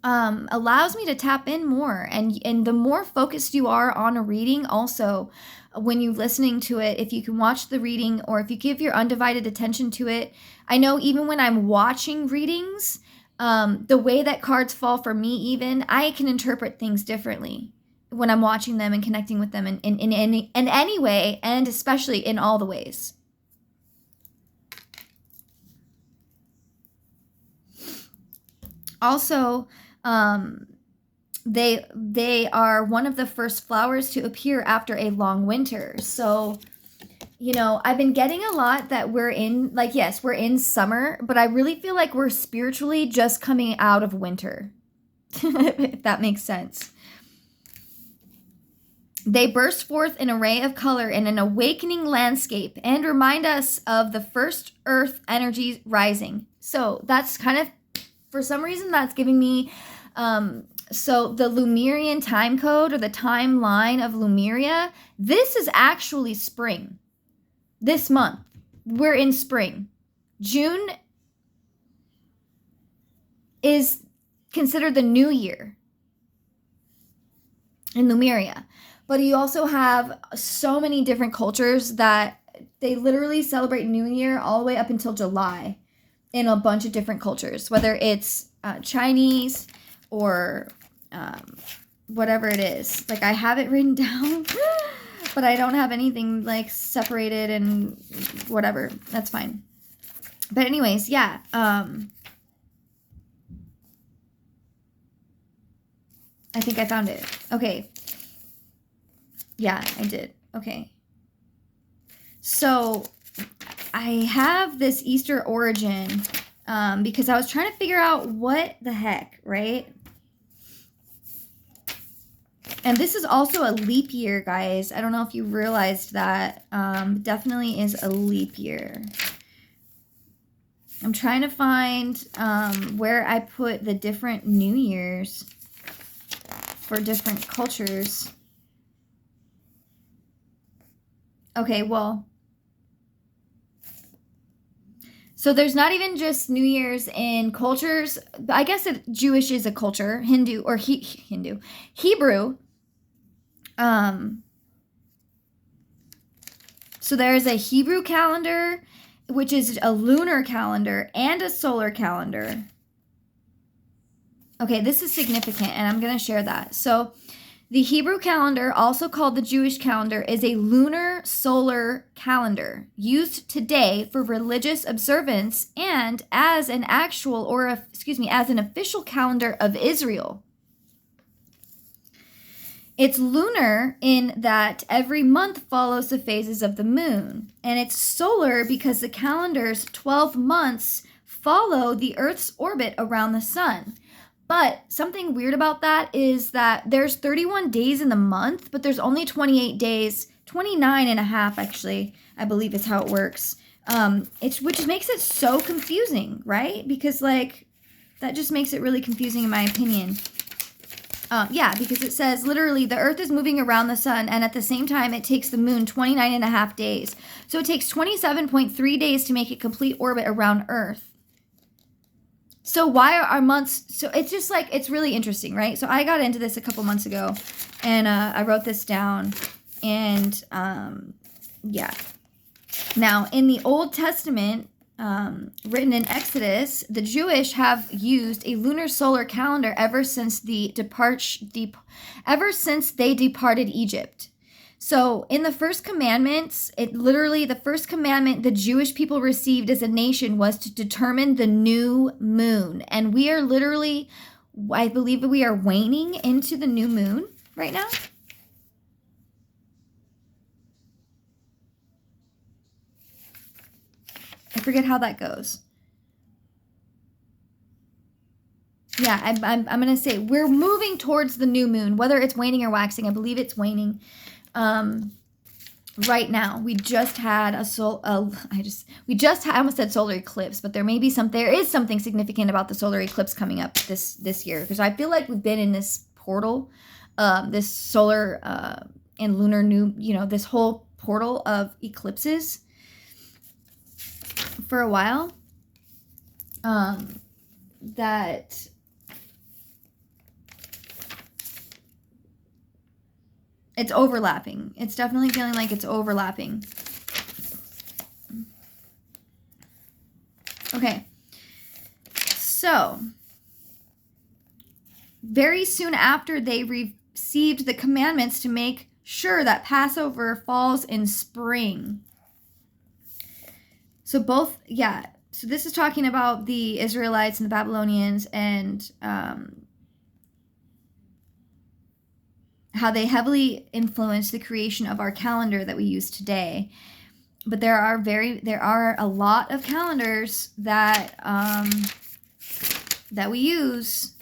allows me to tap in more. And the more focused you are on a reading, also when you're listening to it, if you can watch the reading or if you give your undivided attention to it. I know even when I'm watching readings, the way that cards fall for me, even I can interpret things differently when I'm watching them and connecting with them in any way, and especially in all the ways. Also, they are one of the first flowers to appear after a long winter. So, you know, I've been getting a lot that we're in, like, yes, we're in summer, but I really feel like we're spiritually just coming out of winter, if that makes sense. They burst forth an array of color in an awakening landscape and remind us of the first earth energies rising. So that's kind of, for some reason, that's giving me, so the Lemurian time code, or the timeline of Lemuria, this is actually spring. This month, we're in spring. June is considered the new year in Lemuria. But you also have so many different cultures that they literally celebrate New Year all the way up until July in a bunch of different cultures, whether it's Chinese or whatever it is. Like, I have it written down, but I don't have anything like separated and whatever. That's fine. But anyways, yeah. I think I found it. Okay. Yeah, I did. Okay. So I have this Easter origin because I was trying to figure out what the heck, right? And this is also a leap year, guys. I don't know if you realized that. Definitely is a leap year. I'm trying to find where I put the different New Years for different cultures. Okay, well, so there's not even just New Year's in cultures. I guess Jewish is a culture, Hindu or Hebrew. So there's a Hebrew calendar, which is a lunar calendar, and a solar calendar. Okay, this is significant, and I'm going to share that. So the Hebrew calendar, also called the Jewish calendar, is a lunar solar calendar used today for religious observance and as an actual, or as an official calendar of Israel. It's lunar in that every month follows the phases of the moon, and it's solar because the calendar's 12 months follow the Earth's orbit around the sun. But something weird about that is that there's 31 days in the month, but there's only 28 days, 29 and a half actually, I believe is how it works. Which makes it so confusing, right? Because like, that just makes it really confusing in my opinion. Yeah, because it says literally the Earth is moving around the sun, and at the same time it takes the moon 29 and a half days. So it takes 27.3 days to make a complete orbit around Earth. So why are our months, so it's just like, it's really interesting, right? So I got into this a couple months ago, and I wrote this down, and yeah. Now, in the Old Testament, written in Exodus, the Jewish have used a lunar solar calendar ever since they departed Egypt. So in the first commandments, the first commandment the Jewish people received as a nation was to determine the new moon. And we are literally, I believe we are waning into the new moon right now. I forget how that goes. Yeah, I'm going to say we're moving towards the new moon, whether it's waning or waxing. I believe it's waning. Right now, we just had I almost said solar eclipse, but there is something significant about the solar eclipse coming up this year, because I feel like we've been in this portal, this solar and lunar this whole portal of eclipses for a while. that it's overlapping. It's definitely feeling like it's overlapping. Okay. So, very soon after they received the commandments to make sure that Passover falls in spring. So both, yeah. So this is talking about the Israelites and the Babylonians and how they heavily influenced the creation of our calendar that we use today. But there are a lot of calendars that that we use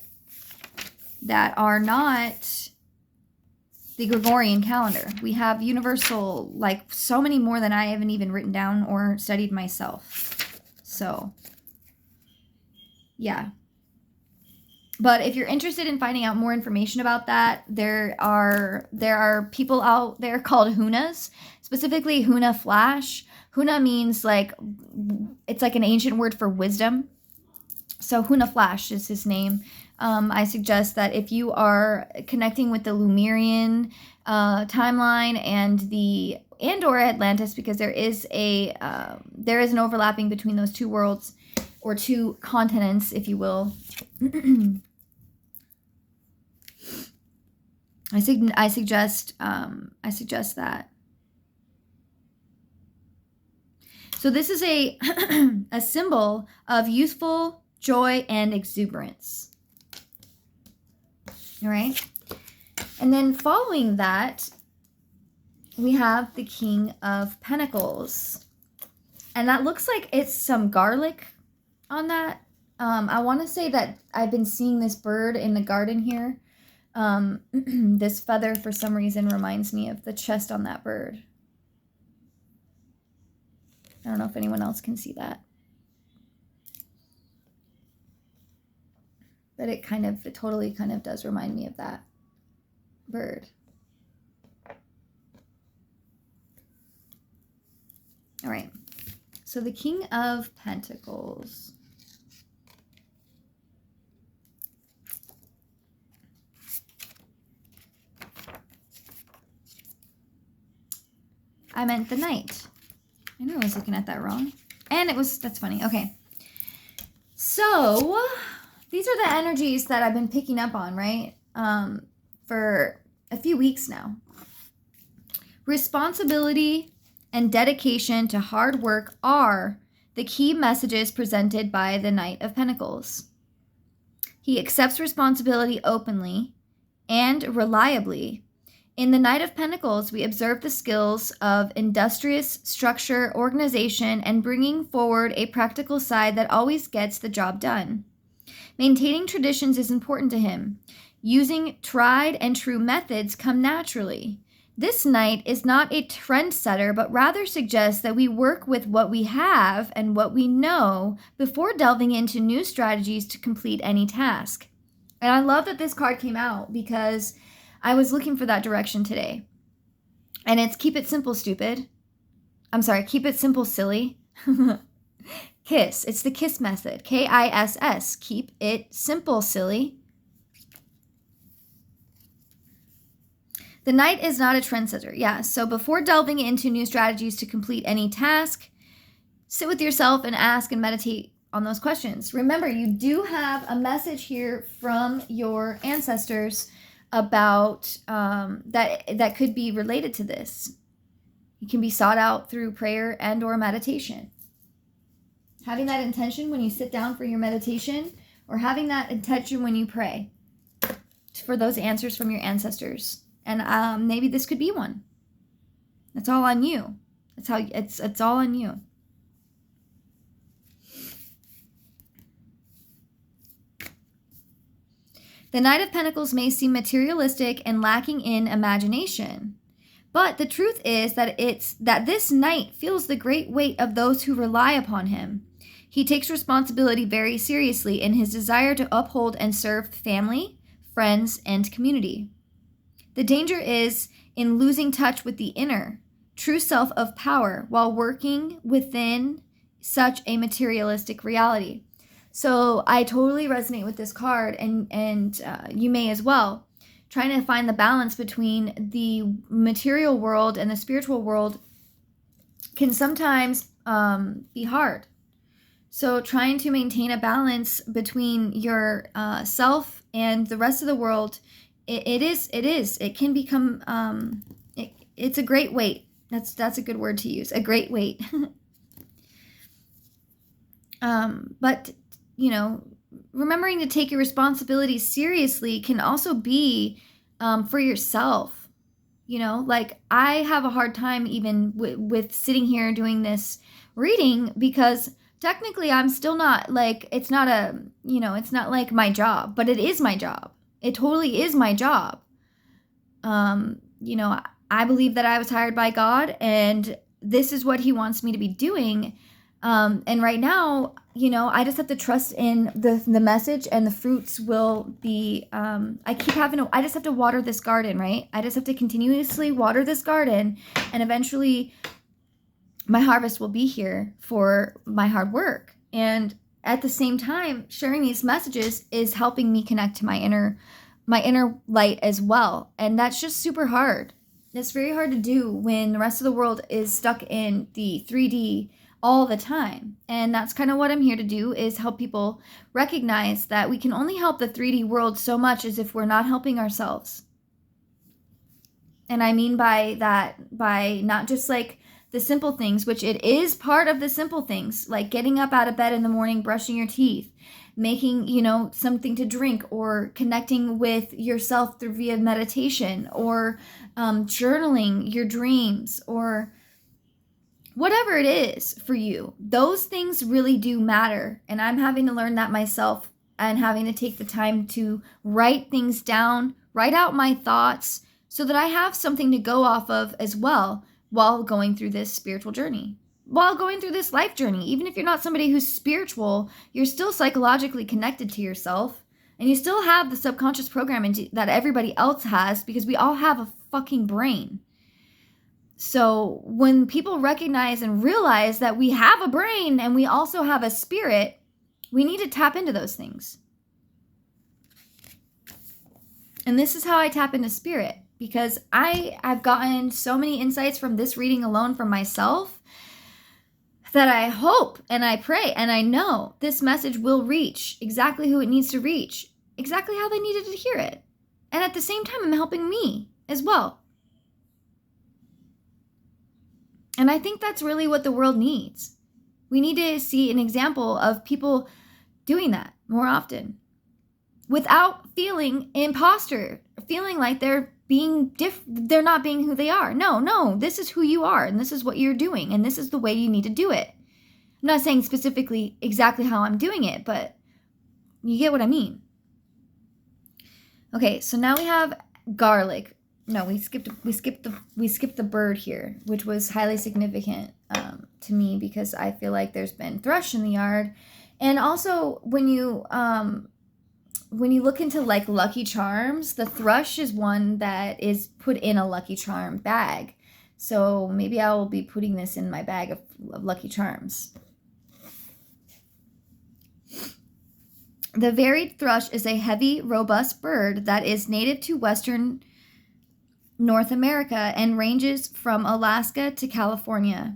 that are not the Gregorian calendar. We have universal, like so many more than I haven't even written down or studied myself. So, yeah. But if you're interested in finding out more information about that, there are people out there called Hunas, specifically Huna Flash. Huna means like, it's like an ancient word for wisdom. So Huna Flash is his name. I suggest that if you are connecting with the Lemurian timeline and or Atlantis, because there is an overlapping between those two worlds, or two continents, if you will. I suggest that. So this is a a symbol of youthful joy and exuberance. All right. And then following that, we have the King of Pentacles. And that looks like it's some garlic on that. I want to say that I've been seeing this bird in the garden here. This feather, for some reason, reminds me of the chest on that bird. I don't know if anyone else can see that. But it totally kind of does remind me of that bird. All right. So the King of Pentacles. I meant the Knight. I knew I was looking at that wrong. And that's funny. Okay. So these are the energies that I've been picking up on, right? For a few weeks now. Responsibility and dedication to hard work are the key messages presented by the Knight of Pentacles. He accepts responsibility openly and reliably. In the Knight of Pentacles, we observe the skills of industrious structure, organization, and bringing forward a practical side that always gets the job done. Maintaining traditions is important to him. Using tried and true methods come naturally. This Knight is not a trendsetter, but rather suggests that we work with what we have and what we know before delving into new strategies to complete any task. And I love that this card came out because I was looking for that direction today. And it's keep it simple, stupid. I'm sorry, keep it simple, silly. KISS. It's the KISS method. KISS. Keep it simple, silly. The Knight is not a trendsetter. Yeah, so before delving into new strategies to complete any task, sit with yourself and ask and meditate on those questions. Remember, you do have a message here from your ancestors about that could be related to this. It can be sought out through prayer and or meditation. Having that intention when you sit down for your meditation, or having that intention when you pray for those answers from your ancestors. And maybe this could be one. It's all on you. It's all on you. The Knight of Pentacles may seem materialistic and lacking in imagination. But the truth is that this Knight feels the great weight of those who rely upon him. He takes responsibility very seriously in his desire to uphold and serve family, friends, and community. The danger is in losing touch with the inner, true self of power while working within such a materialistic reality. So I totally resonate with this card, and you may as well. Trying to find the balance between the material world and the spiritual world can sometimes be hard. So trying to maintain a balance between your self and the rest of the world, it can become, it's a great weight. That's a good word to use, a great weight. But, remembering to take your responsibilities seriously can also be for yourself. Like I have a hard time even with sitting here doing this reading, because technically I'm still not like, it's not like my job, but it is my job. It totally is my job. I believe that I was hired by God, and this is what he wants me to be doing. And right now, I just have to trust in the message, and the fruits will be, I just have to water this garden, right? I just have to continuously water this garden, and eventually my harvest will be here for my hard work. And at the same time, sharing these messages is helping me connect to my inner light as well. And that's just super hard. It's very hard to do when the rest of the world is stuck in the 3D all the time. And that's kind of what I'm here to do, is help people recognize that we can only help the 3D world so much as if we're not helping ourselves. And I mean by that, by not just like the simple things, which it is part of the simple things, like getting up out of bed in the morning, brushing your teeth, making, something to drink, or connecting with yourself through via meditation, or journaling your dreams, or whatever it is for you. Those things really do matter. And I'm having to learn that myself, and having to take the time to write things down, write out my thoughts, so that I have something to go off of as well while going through this spiritual journey, while going through this life journey. Even if you're not somebody who's spiritual, you're still psychologically connected to yourself, and you still have the subconscious programming that everybody else has, because we all have a fucking brain. So when people recognize and realize that we have a brain and we also have a spirit, we need to tap into those things. And this is how I tap into spirit, because I've gotten so many insights from this reading alone from myself, that I hope and I pray and I know this message will reach exactly who it needs to reach, exactly how they needed to hear it. And at the same time, I'm helping me as well. And I think that's really what the world needs. We need to see an example of people doing that more often, without feeling imposter, feeling like they're not being who they are. No, this is who you are, and this is what you're doing, and this is the way you need to do it. I'm not saying specifically exactly how I'm doing it, but you get what I mean. Okay, so now we have garlic. No, we skipped the bird here, which was highly significant to me, because I feel like there's been thrush in the yard. And also when you look into like Lucky Charms, the thrush is one that is put in a Lucky Charm bag. So maybe I will be putting this in my bag of Lucky Charms. The varied thrush is a heavy, robust bird that is native to western North America and ranges from Alaska to California.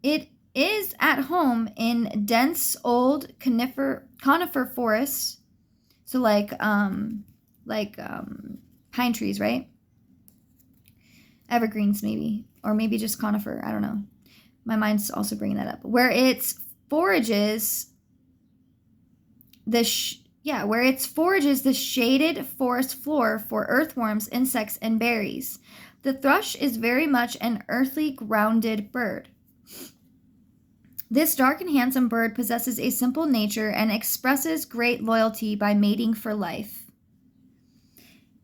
It is at home in dense old conifer forests. So like pine trees, right? Evergreens maybe, or maybe just conifer, I don't know. My mind's also bringing that up. Where it forages the shaded forest floor for earthworms, insects, and berries. The thrush is very much an earthly, grounded bird. This dark and handsome bird possesses a simple nature and expresses great loyalty by mating for life.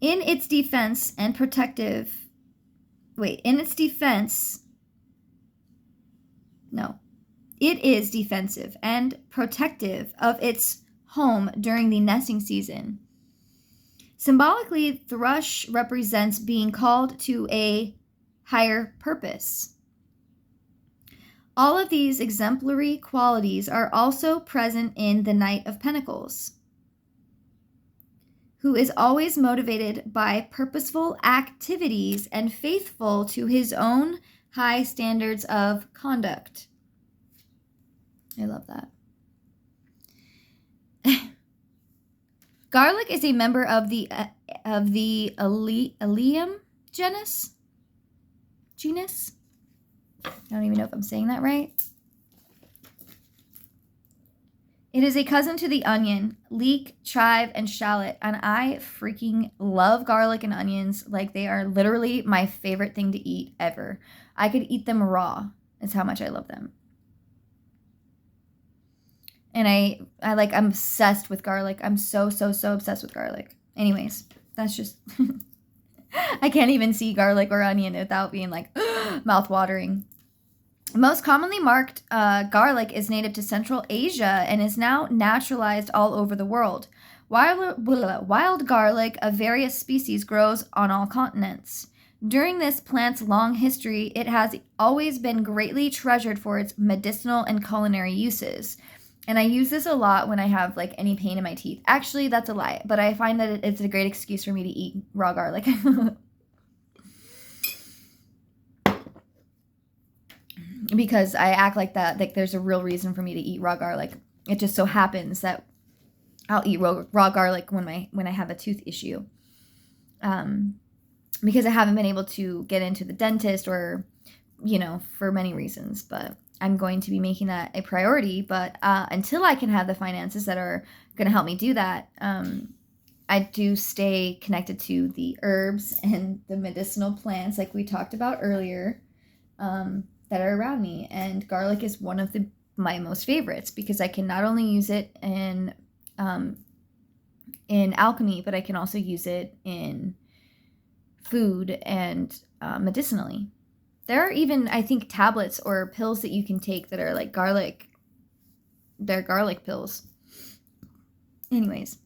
It is defensive and protective of its home during the nesting season. Symbolically, thrush represents being called to a higher purpose. All of these exemplary qualities are also present in the Knight of Pentacles, who is always motivated by purposeful activities and faithful to his own high standards of conduct. I love that. Garlic is a member of the Allium genus. I don't even know if I'm saying that right. It is a cousin to the onion, leek, chive, and shallot, and I freaking love garlic and onions. Like, they are literally my favorite thing to eat ever. I could eat them raw. That's how much I love them. And I'm obsessed with garlic. I'm so obsessed with garlic. Anyways, that's just, I can't even see garlic or onion without being like, mouth-watering. Most commonly marked, garlic is native to Central Asia and is now naturalized all over the world. Wild garlic of various species grows on all continents. During this plant's long history, it has always been greatly treasured for its medicinal and culinary uses. And I use this a lot when I have like any pain in my teeth. Actually, that's a lie, but I find that it's a great excuse for me to eat raw garlic. Because I act like that, like there's a real reason for me to eat raw garlic. It just so happens that I'll eat raw garlic when I have a tooth issue. Because I haven't been able to get into the dentist or, for many reasons. But I'm going to be making that a priority. But until I can have the finances that are going to help me do that, I do stay connected to the herbs and the medicinal plants like we talked about earlier. That are around me, and garlic is one of my most favorites because I can not only use it in alchemy, but I can also use it in food and medicinally. There are even, I think, tablets or pills that you can take that are like garlic. They're garlic pills. Anyways.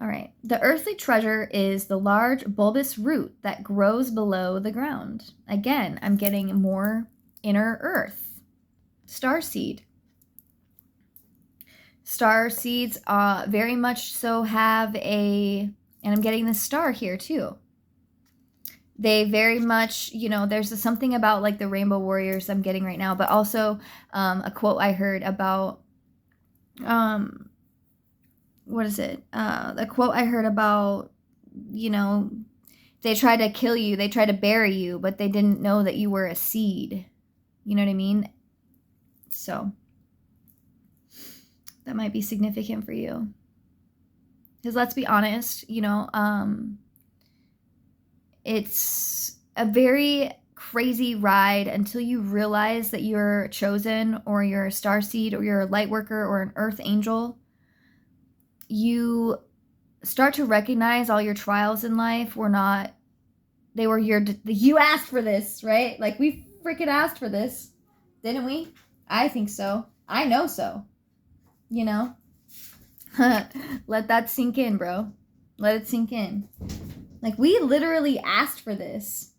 All right. The earthly treasure is the large bulbous root that grows below the ground. Again, I'm getting more inner earth. Starseed. Starseeds very much so have and I'm getting the star here too. They very much, there's something about like the Rainbow Warriors I'm getting right now, but also a quote I heard about, what is it? The quote I heard about, they tried to kill you, they tried to bury you, but they didn't know that you were a seed. You know what I mean? So that might be significant for you. Because let's be honest, it's a very crazy ride until you realize that you're chosen, or you're a starseed, or you're a lightworker, or an earth angel. You start to recognize all your trials in life you asked for this, right? Like, we freaking asked for this, didn't we? I think so. I know so. Let that sink in, bro. Let it sink in. Like, we literally asked for this.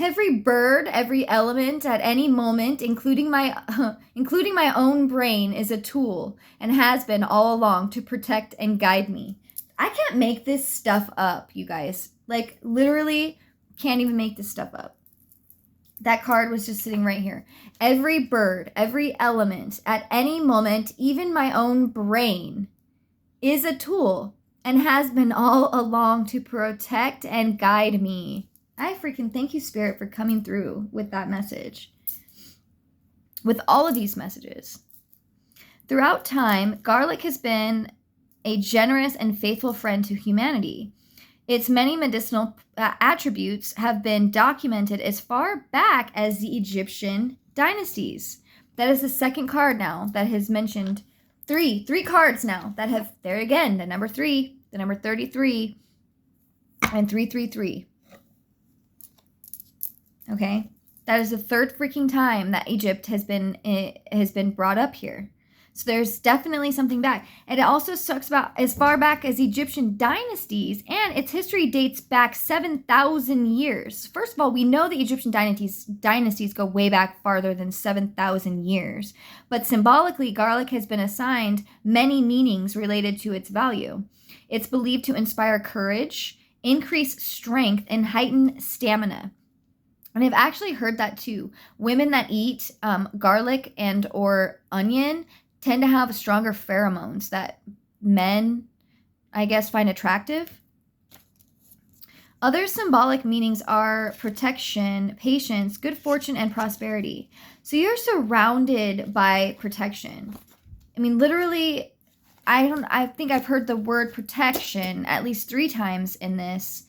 Every bird, every element at any moment, including my own brain, is a tool and has been all along to protect and guide me. I can't make this stuff up, you guys. Like, literally can't even make this stuff up. That card was just sitting right here. Every bird, every element at any moment, even my own brain, is a tool and has been all along to protect and guide me. I freaking thank you, Spirit, for coming through with that message. With all of these messages. Throughout time, garlic has been a generous and faithful friend to humanity. Its many medicinal attributes have been documented as far back as the Egyptian dynasties. That is the second card now that has mentioned three cards now that have, there again, the number 3, the number 33, and 333. Okay, that is the third freaking time that Egypt has been brought up here. So there's definitely something back. And it also talks about as far back as Egyptian dynasties, and its history dates back 7,000 years. First of all, we know the Egyptian dynasties go way back farther than 7,000 years. But symbolically, garlic has been assigned many meanings related to its value. It's believed to inspire courage, increase strength, and heighten stamina. And I've actually heard that too. Women that eat garlic and or onion tend to have stronger pheromones that men, I guess, find attractive. Other symbolic meanings are protection, patience, good fortune, and prosperity. So you're surrounded by protection. I mean, literally, I think I've heard the word protection at least 3 times in this.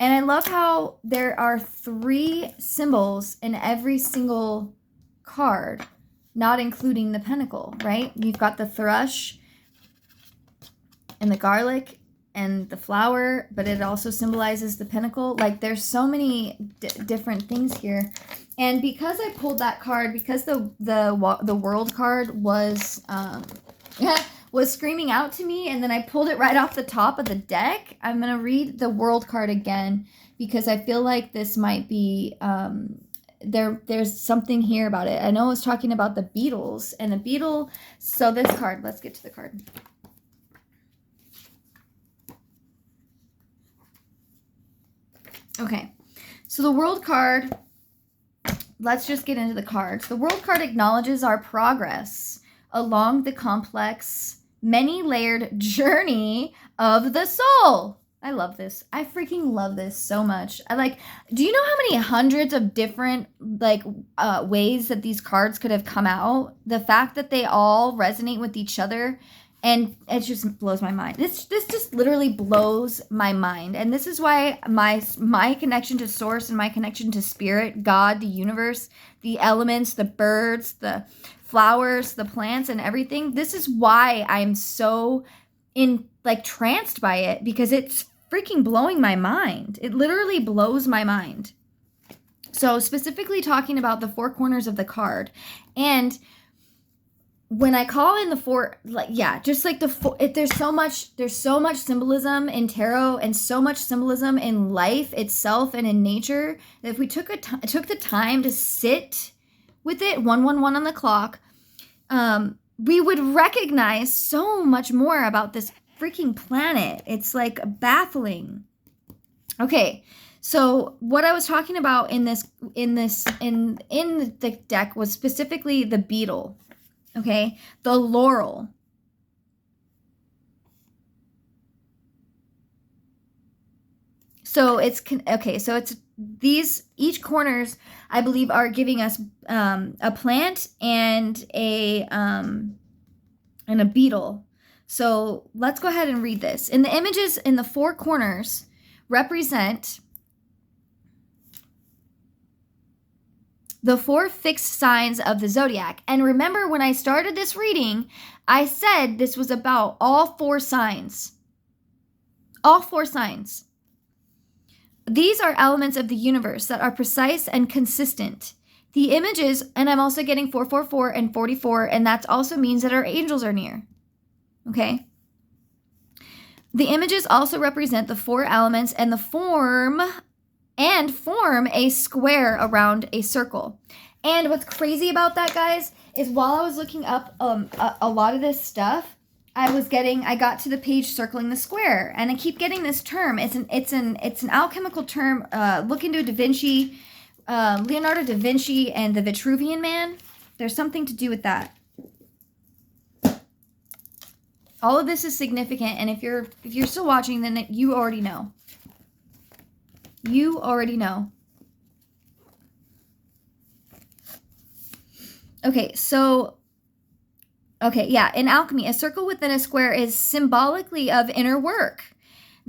And I love how there are 3 symbols in every single card, not including the pentacle, right? You've got the thrush and the garlic and the flower, but it also symbolizes the pentacle. Like, there's so many different things here. And because I pulled that card, because the world card was was screaming out to me, and then I pulled it right off the top of the deck, I'm going to read the world card again, because I feel like this might be, there's something here about it. I know I was talking about the beetles, and the beetle, so this card, let's get to the card. Okay, so the world card, let's just get into the cards. The world card acknowledges our progress along the complex, many-layered journey of the soul. I love this. I freaking love this so much. Do you know how many hundreds of different ways that these cards could have come out? The fact that they all resonate with each other, and it just blows my mind. This just literally blows my mind. And this is why my connection to source and my connection to spirit, God, the universe, the elements, the birds, the flowers, the plants, and everything. This is why I'm so tranced by it, because it's freaking blowing my mind. It literally blows my mind. So specifically talking about the 4 corners of the card, and when I call in the 4, there's so much symbolism in tarot and so much symbolism in life itself and in nature, that if we took the time to sit with it, 111 on the clock, we would recognize so much more about this freaking planet. It's like baffling. Okay, so what I was talking about in the deck was specifically the beetle. Okay, the laurel. So it's these, each corners, I believe, are giving us a plant and a beetle. So let's go ahead and read this. In the images in the 4 corners represent the 4 fixed signs of the zodiac. And remember, when I started this reading, I said this was about all 4 signs. All 4 signs. These are elements of the universe that are precise and consistent. The images, and I'm also getting 444 and 44, and that also means that our angels are near. Okay? The images also represent the 4 elements and form a square around a circle. And what's crazy about that, guys, is while I was looking up a lot of this stuff, I got to the page circling the square, and I keep getting this term. It's an alchemical term. Look into Da Vinci, Leonardo da Vinci, and the Vitruvian Man. There's something to do with that. All of this is significant, and if you're still watching, then you already know. You already know. Okay, so, in alchemy, a circle within a square is symbolically of inner work.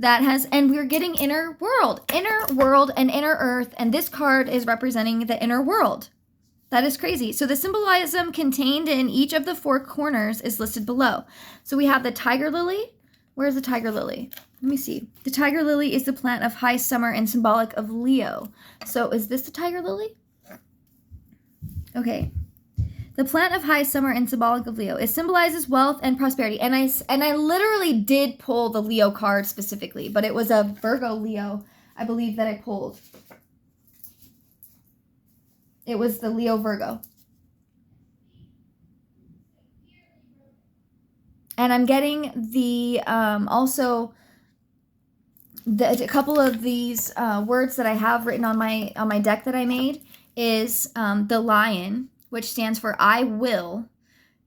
And we're getting inner world, and inner earth, and this card is representing the inner world. That is crazy. So the symbolism contained in each of the 4 corners is listed below. So we have the tiger lily. Where's the tiger lily? Let me see. The tiger lily is the plant of high summer and symbolic of Leo. So is this the tiger lily? Okay. The plant of high summer and symbolic of Leo. It symbolizes wealth and prosperity. And I literally did pull the Leo card specifically, but it was a Virgo Leo, I believe, that I pulled. It was the Leo Virgo. And I'm getting the also a couple of these words that I have written on my deck that I made is the Lion, which stands for I will,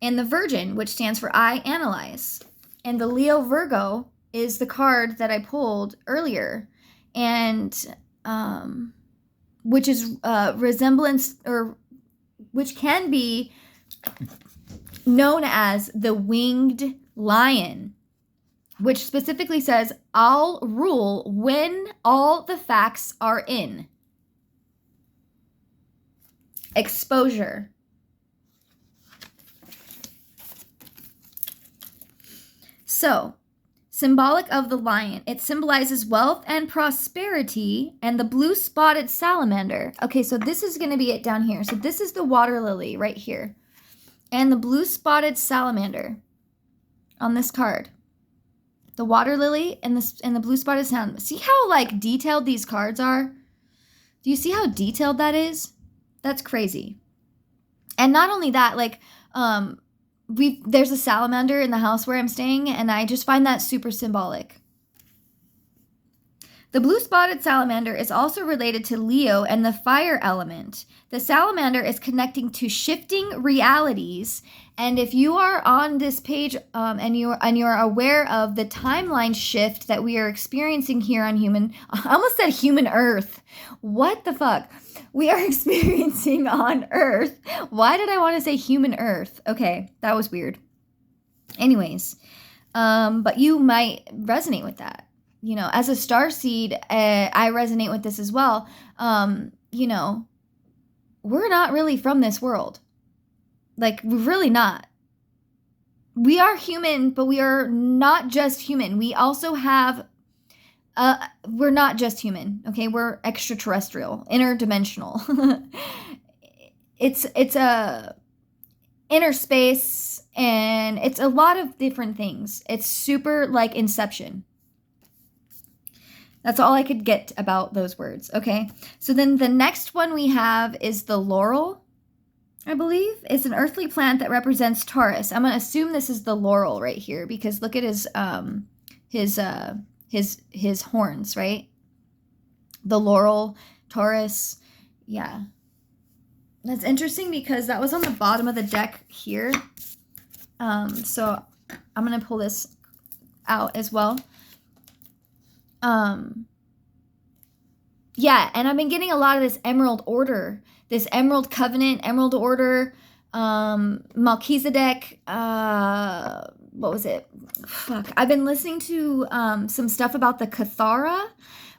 and the Virgin, which stands for I analyze. And the Leo Virgo is the card that I pulled earlier, and which is resemblance, or which can be known as the winged lion, which specifically says, I'll rule when all the facts are in. Exposure. So, symbolic of the lion, it symbolizes wealth and prosperity, and the blue spotted salamander. Okay, so this is going to be it down here. So this is the water lily right here. And the blue spotted salamander on this card. The water lily and the blue spotted salamander. See how like detailed these cards are? Do you see how detailed that is? That's crazy. And not only that, like there's a salamander in the house where I'm staying, and I just find that super symbolic. The blue spotted salamander is also related to Leo and the fire element. The salamander is connecting to shifting realities, and if you are on this page and you're aware of the timeline shift that we are experiencing here on I almost said human Earth. What the fuck? We are experiencing on Earth. Why did I want to say human Earth? Okay, that was weird. Anyways, but you might resonate with that. You know, as a starseed, I resonate with this as well. You know, we're not really from this world. Like, we're really not. We are human, but we are not just human. We also have, we're not just human, okay? We're extraterrestrial, interdimensional. It's a inner space, and it's a lot of different things. It's super like Inception. That's all I could get about those words, okay? So then the next one we have is the laurel, I believe. It's an earthly plant that represents Taurus. I'm going to assume this is the laurel right here, because look at his horns, right? The laurel, Taurus, yeah. That's interesting because that was on the bottom of the deck here. So I'm going to pull this out as well. Yeah, and I've been getting a lot of this Emerald Order, this Emerald Covenant, Emerald Order, Melchizedek, what was it? Fuck. I've been listening to some stuff about the Cathara,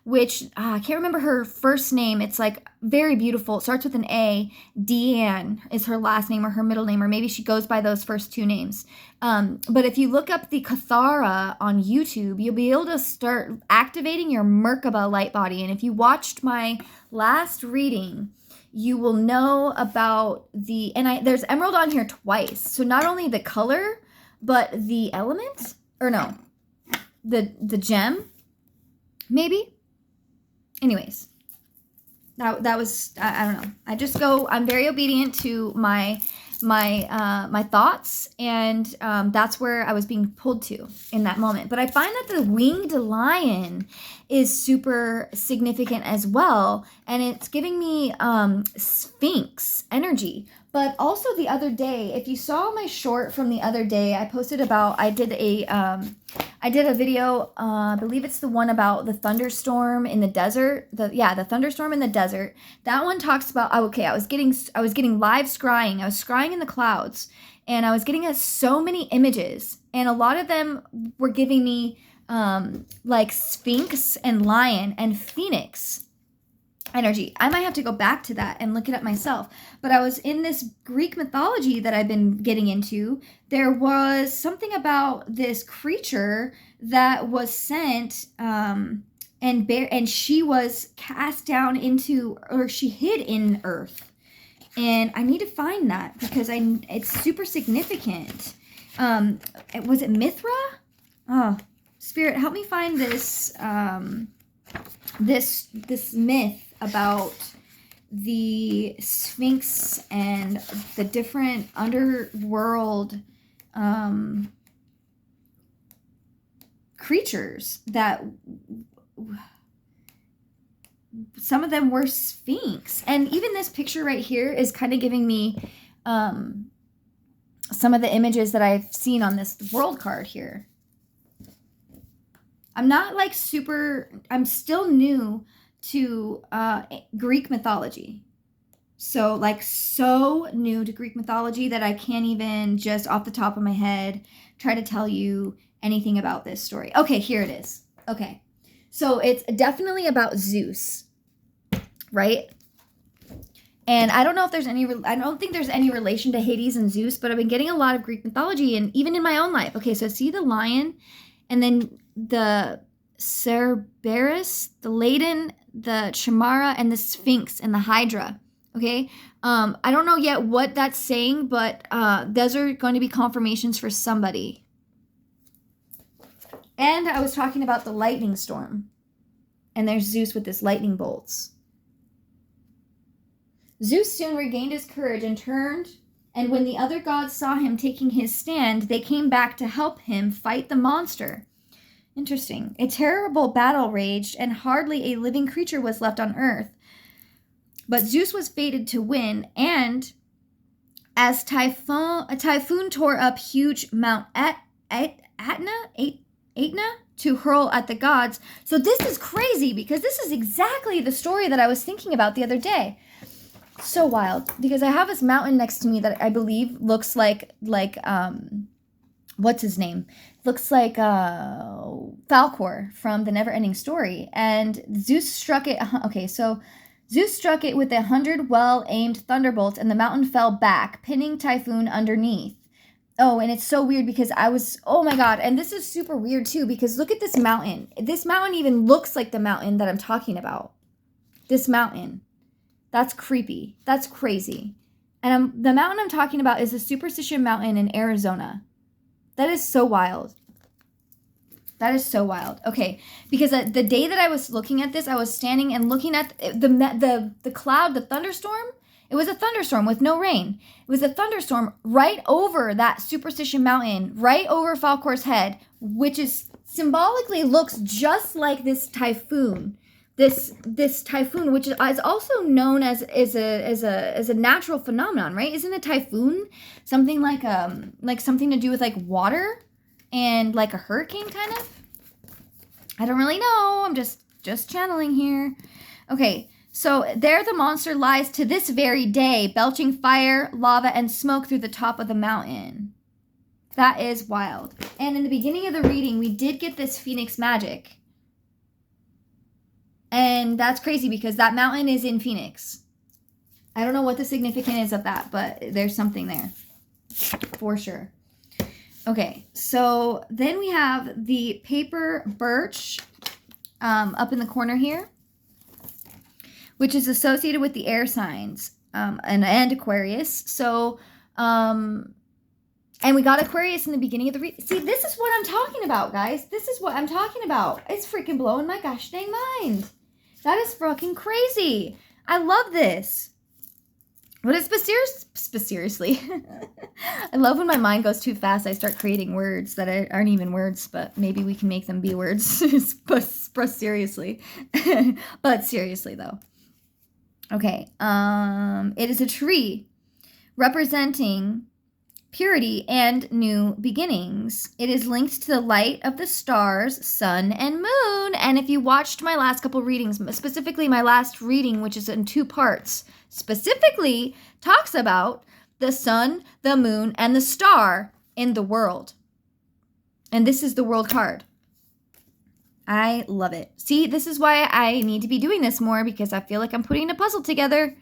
which I can't remember her first name. It's like very beautiful. It starts with an A. Deanne is her last name or her middle name, or maybe she goes by those first two names. But if you look up the Cathara on YouTube, you'll be able to start activating your Merkaba light body. And if you watched my last reading, you will know about there's emerald on here twice. So not only the color, but the element, or no, the gem, maybe. Anyways, that was, I don't know. I'm very obedient to my thoughts, and that's where I was being pulled to in that moment. But I find that the winged lion is super significant as well, and it's giving me Sphinx energy. But also the other day, if you saw my short from the other day, I posted about, I did a video, I believe it's the one about the thunderstorm in the desert. The thunderstorm in the desert. That one talks about, I was getting live scrying. I was scrying in the clouds, and I was getting so many images, and a lot of them were giving me like Sphinx and lion and phoenix energy. I might have to go back to that and look it up myself. But I was in this Greek mythology that I've been getting into. There was something about this creature that was sent, and she was cast down into, or she hid in earth. And I need to find that because it's super significant. Was it Mithra? Oh, Spirit, help me find this this myth about the Sphinx and the different underworld creatures that some of them were Sphinx. And even this picture right here is kind of giving me some of the images that I've seen on this world card here. I'm not like I'm still new to Greek mythology. So like so new to Greek mythology that I can't even just off the top of my head try to tell you anything about this story. Okay, here it is. Okay. So it's definitely about Zeus, right? And I don't know if there's I don't think there's any relation to Hades and Zeus, but I've been getting a lot of Greek mythology and even in my own life. Okay, so see the lion and then the Cerberus, the Ladon, the Chimera, and the Sphinx and the Hydra. Okay, I don't know yet what that's saying, but those are going to be confirmations for somebody. And I was talking about the lightning storm. And there's Zeus with his lightning bolts. Zeus soon regained his courage and turned, and when the other gods saw him taking his stand, they came back to help him fight the monster. Interesting. A terrible battle raged, and hardly a living creature was left on earth. But Zeus was fated to win, and as a typhoon tore up huge Mount Etna to hurl at the gods. So this is crazy because this is exactly the story that I was thinking about the other day. So wild because I have this mountain next to me that I believe looks like what's his name? Looks like Falkor from the Neverending Story. And Zeus struck it. Okay, so Zeus struck it with 100 well-aimed thunderbolts, and the mountain fell back, pinning Typhoon underneath. Oh, and it's so weird because oh my God, and this is super weird too because look at this mountain. This mountain even looks like the mountain that I'm talking about. This mountain. That's creepy. That's crazy. And the mountain I'm talking about is the Superstition Mountain in Arizona. That is so wild. That is so wild. Okay, because the day that I was looking at this, I was standing and looking at the cloud, the thunderstorm. It was a thunderstorm with no rain. It was a thunderstorm right over that Superstition Mountain, right over Falkor's head, which is symbolically looks just like this typhoon. This typhoon, which is also known as a natural phenomenon, right? Isn't a typhoon something like something to do with like water and like a hurricane kind of? I don't really know. I'm just channeling here. Okay, so there the monster lies to this very day, belching fire, lava, and smoke through the top of the mountain. That is wild. And in the beginning of the reading, we did get this Phoenix magic. And that's crazy because that mountain is in Phoenix. I don't know what the significance is of that, but there's something there for sure. Okay, so then we have the paper birch up in the corner here, which is associated with the air signs and Aquarius. So, and we got Aquarius in the beginning of the read. See, this is what I'm talking about, guys. This is what I'm talking about. It's freaking blowing my gosh dang mind. That is fucking crazy. I love this. But it's seriously. I love when my mind goes too fast. I start creating words that aren't even words, but maybe we can make them be words. but seriously. But seriously, though. Okay. It is a tree representing purity and new beginnings. It is linked to the light of the stars, sun, and moon. And if you watched my last couple readings, specifically my last reading, which is in 2 parts, specifically talks about the sun, the moon, and the star in the world. And this is the world card. I love it. See, this is why I need to be doing this more because I feel like I'm putting a puzzle together.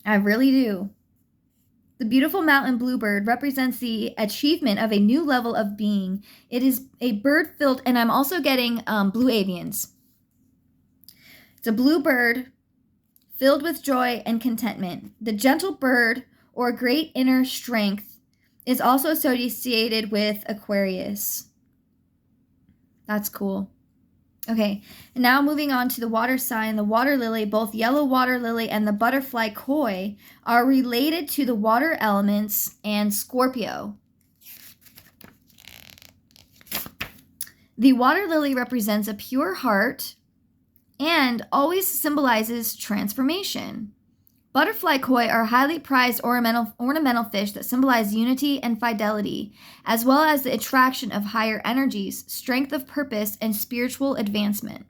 I really do. The beautiful mountain bluebird represents the achievement of a new level of being. It is a bird filled, and I'm also getting blue avians. It's a blue bird filled with joy and contentment. The gentle bird, or great inner strength, is also associated with Aquarius. That's cool. Okay, and now moving on to the water sign, the water lily. Both yellow water lily and the butterfly koi are related to the water elements and Scorpio. The water lily represents a pure heart and always symbolizes transformation. Butterfly koi are highly prized ornamental fish that symbolize unity and fidelity, as well as the attraction of higher energies, strength of purpose, and spiritual advancement.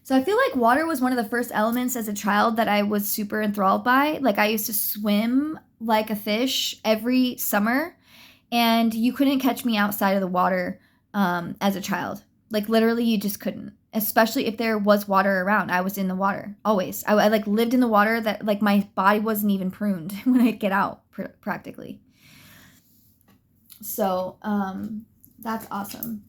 So I feel like water was one of the first elements as a child that I was super enthralled by. Like I used to swim like a fish every summer, and you couldn't catch me outside of the water as a child. Like literally you just couldn't. Especially if there was water around. I was in the water, always. I like lived in the water that like my body wasn't even pruned when I'd get out, practically. So, that's awesome.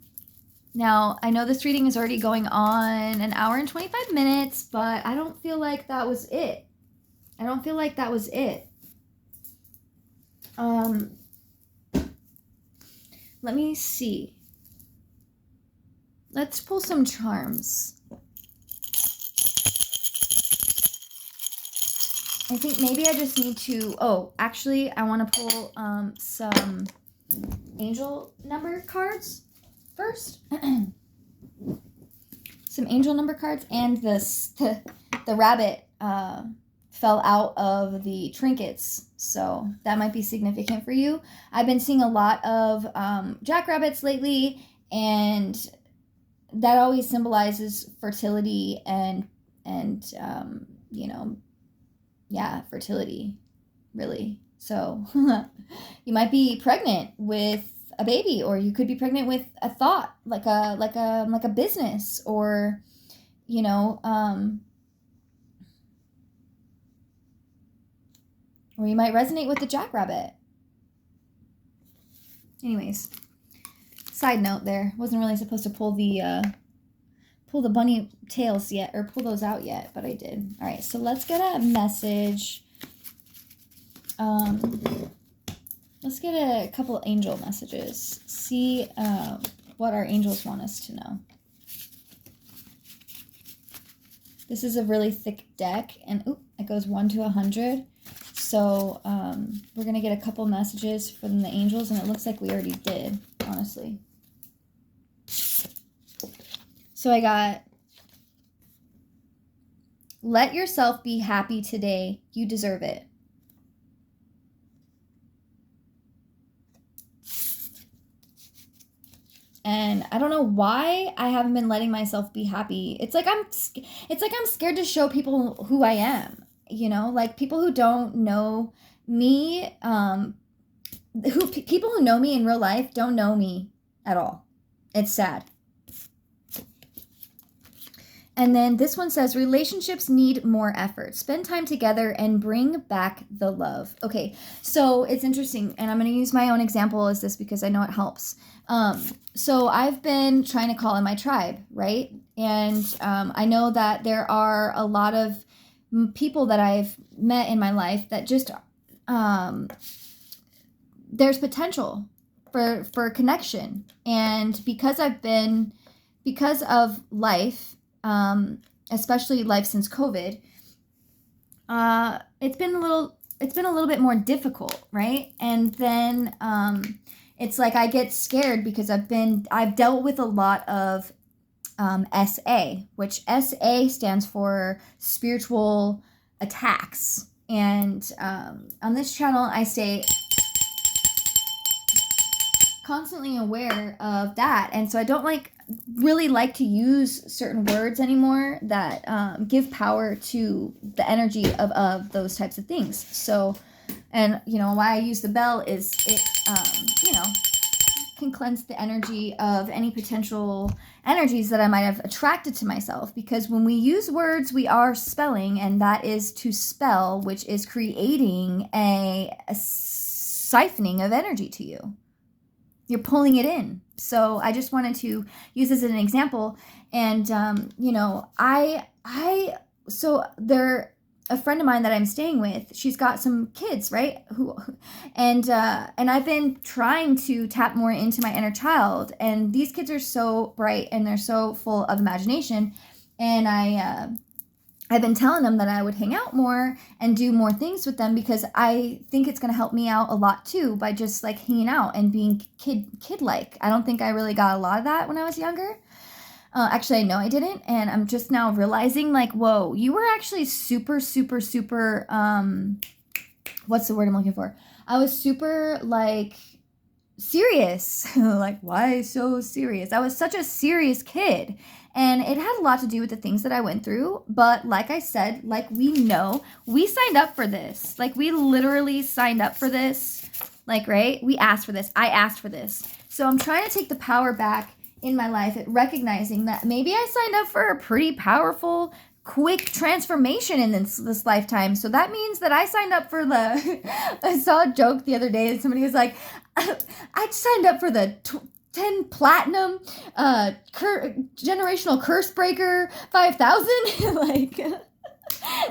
Now, I know this reading is already going on an hour and 25 minutes, but I don't feel like that was it. Let me see. Let's pull some charms. I think maybe I just need to... Oh, actually, I want to pull some angel number cards first. Some angel number cards. And the rabbit fell out of the trinkets. So that might be significant for you. I've been seeing a lot of jackrabbits lately, and that always symbolizes fertility and fertility, really. So you might be pregnant with a baby, or you could be pregnant with a thought, like a business, or or you might resonate with the jackrabbit. Anyways. Side note there, wasn't really supposed to pull the bunny tails yet, or pull those out yet, but I did. All right, so let's get a message. Let's get a couple angel messages. See what our angels want us to know. This is a really thick deck, and it goes 1 to 100. So we're gonna get a couple messages from the angels, and it looks like we already did, honestly. So I got, let yourself be happy today. You deserve it. And I don't know why I haven't been letting myself be happy. It's like I'm scared to show people who I am. Like people who don't know me, people who know me in real life don't know me at all. It's sad. And then this one says, relationships need more effort. Spend time together and bring back the love. Okay, so it's interesting, and I'm going to use my own example as this because I know it helps. So I've been trying to call in my tribe, right? And I know that there are a lot of people that I've met in my life that just, there's potential for connection. And because of life, especially life since COVID, it's been a little bit more difficult, right? And then it's like I get scared because I've dealt with a lot of SA, which SA stands for spiritual attacks. And on this channel, I stay constantly aware of that. And so I don't really like to use certain words anymore that give power to the energy of those types of things. So, and why I use the bell is it can cleanse the energy of any potential energies that I might have attracted to myself, because when we use words, we are spelling, and that is to spell, which is creating a siphoning of energy to you. you're pulling it in. So I just wanted to use this as an example. And, so there, a friend of mine that I'm staying with, she's got some kids, right? And I've been trying to tap more into my inner child. And these kids are so bright and they're so full of imagination. And I've been telling them that I would hang out more and do more things with them because I think it's going to help me out a lot too by just like hanging out and being kid-like. I don't think I really got a lot of that when I was younger. Actually, I know I didn't. And I'm just now realizing like, whoa, you were actually super, super, super, what's the word I'm looking for? I was super like serious. Like, why so serious? I was such a serious kid. And it had a lot to do with the things that I went through. But like I said, like we know, we signed up for this. Like we literally signed up for this. Like, right? We asked for this. I asked for this. So I'm trying to take the power back in my life at recognizing that maybe I signed up for a pretty powerful, quick transformation in this lifetime. So that means that I signed up for I saw a joke the other day and somebody was like, I signed up for the 10 platinum generational curse breaker 5,000. Like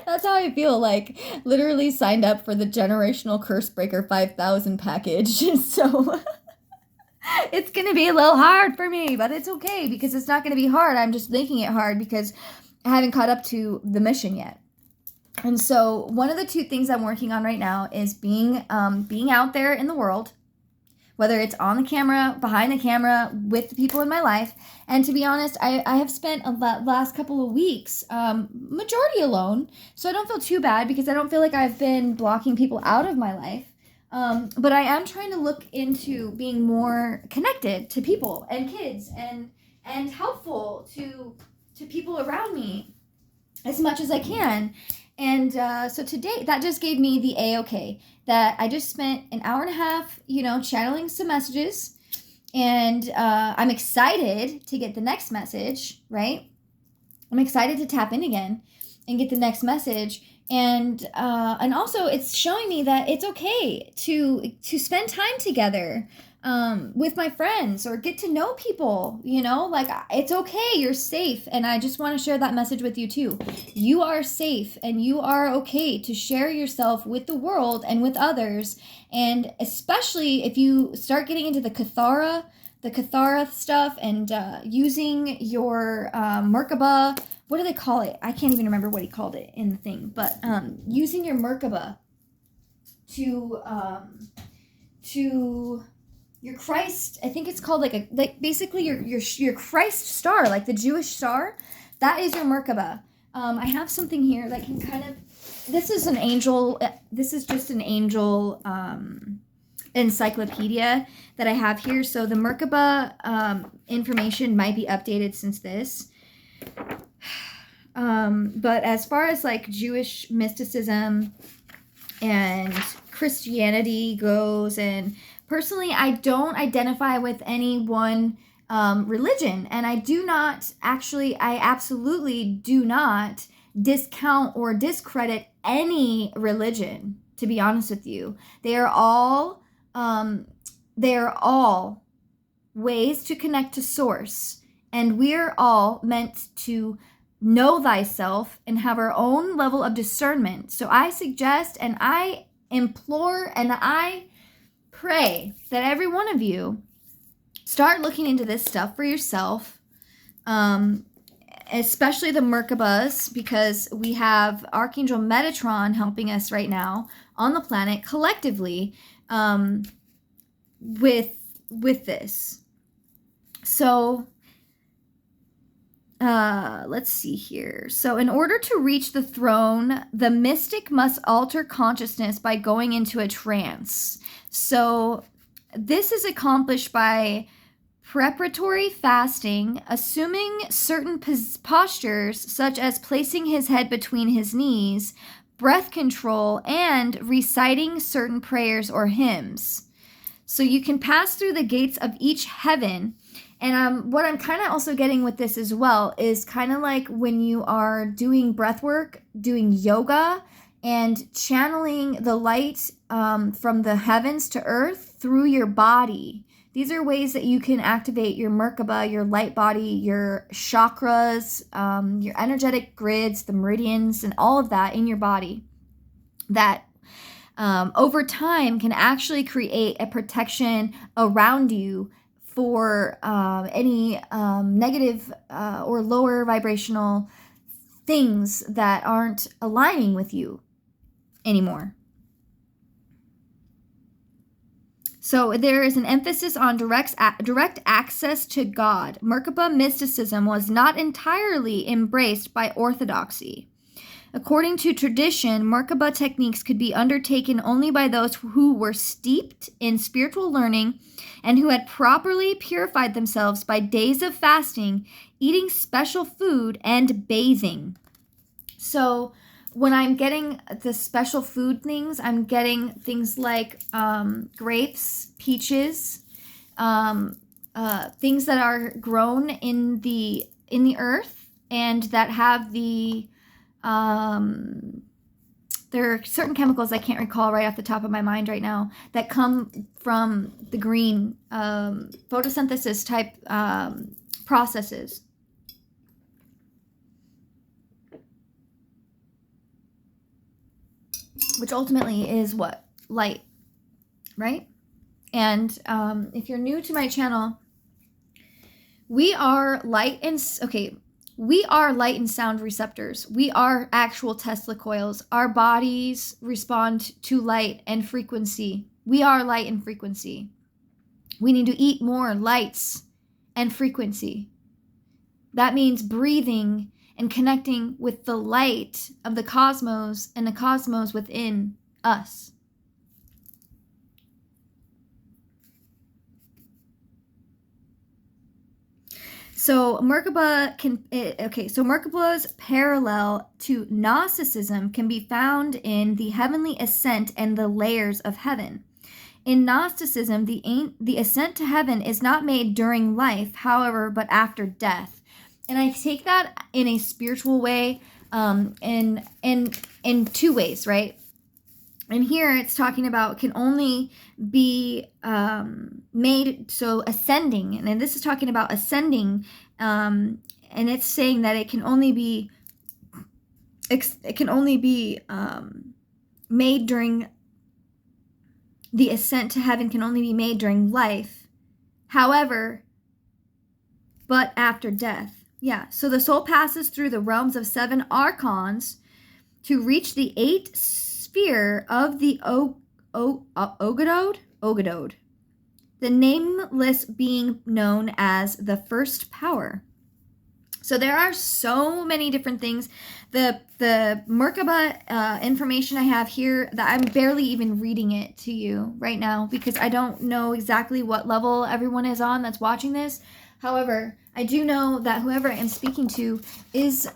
that's how I feel, like literally signed up for the generational curse breaker 5,000 package. So it's gonna be a little hard for me, but it's okay because it's not gonna be hard. I'm just making it hard because I haven't caught up to the mission yet. And so one of the two things I'm working on right now is being out there in the world, whether it's on the camera, behind the camera, with the people in my life. And to be honest, I have spent the last couple of weeks, majority alone, so I don't feel too bad because I don't feel like I've been blocking people out of my life. But I am trying to look into being more connected to people and kids and helpful to people around me as much as I can. And so today, that just gave me the A-OK that I just spent an hour and a half, channeling some messages. And I'm excited to get the next message, right? I'm excited to tap in again and get the next message. And also it's showing me that it's okay to spend time together with my friends or get to know people, like it's okay. You're safe. And I just want to share that message with you too. You are safe and you are okay to share yourself with the world and with others. And especially if you start getting into the Kathara stuff and using your Merkaba. What do they call it? I can't even remember what he called it in the thing. But using your Merkaba to your Christ, I think it's called like basically your Christ star, like the Jewish star. That is your Merkaba. I have something here that can kind of. This is an angel. This is just an angel encyclopedia that I have here. So the Merkaba information might be updated since this. But as far as like Jewish mysticism and Christianity goes, and personally, I don't identify with any one religion, and I absolutely do not discount or discredit any religion, to be honest with you. They are all ways to connect to source, and we're all meant to know thyself and have our own level of discernment. So I suggest and I implore and I pray that every one of you start looking into this stuff for yourself, especially the Merkabas, because we have Archangel Metatron helping us right now on the planet collectively with this. So let's see here. So in order to reach the throne, the mystic must alter consciousness by going into a trance. So this is accomplished by preparatory fasting, assuming certain postures such as placing his head between his knees, breath control, and reciting certain prayers or hymns. So you can pass through the gates of each heaven. And what I'm kind of also getting with this as well is kind of like when you are doing breath work, doing yoga, and channeling the light from the heavens to earth through your body. These are ways that you can activate your Merkaba, your light body, your chakras, your energetic grids, the meridians, and all of that in your body that over time can actually create a protection around you for any negative or lower vibrational things that aren't aligning with you anymore. So there is an emphasis on direct access to God. Merkaba mysticism was not entirely embraced by orthodoxy. According to tradition, Merkaba techniques could be undertaken only by those who were steeped in spiritual learning and who had properly purified themselves by days of fasting, eating special food, and bathing. So when I'm getting the special food things, I'm getting things like grapes, peaches, things that are grown in the earth and that have the there are certain chemicals I can't recall right off the top of my mind right now that come from the green photosynthesis type processes. Which ultimately is what? Light, right? And if you're new to my channel, we are light and sound receptors. We are actual Tesla coils. Our bodies respond to light and frequency. We are light and frequency. We need to eat more lights and frequency. That means breathing and connecting with the light of the cosmos and the cosmos within us. So Merkaba's parallel to Gnosticism can be found in the heavenly ascent and the layers of heaven. In Gnosticism, the ascent to heaven is not made during life, however, but after death. And I take that in a spiritual way, in two ways, right? And here it's talking about can only be made, so ascending, and this is talking about ascending, and it's saying that it can only be made during the ascent to heaven can only be made during life, however, but after death. Yeah, so the soul passes through the realms of 7 archons to reach the 8th sphere of the Ogadode, the nameless being known as the first power. So there are so many different things. The Merkaba information I have here, that I'm barely even reading it to you right now because I don't know exactly what level everyone is on that's watching this. However, I do know that whoever I'm speaking to is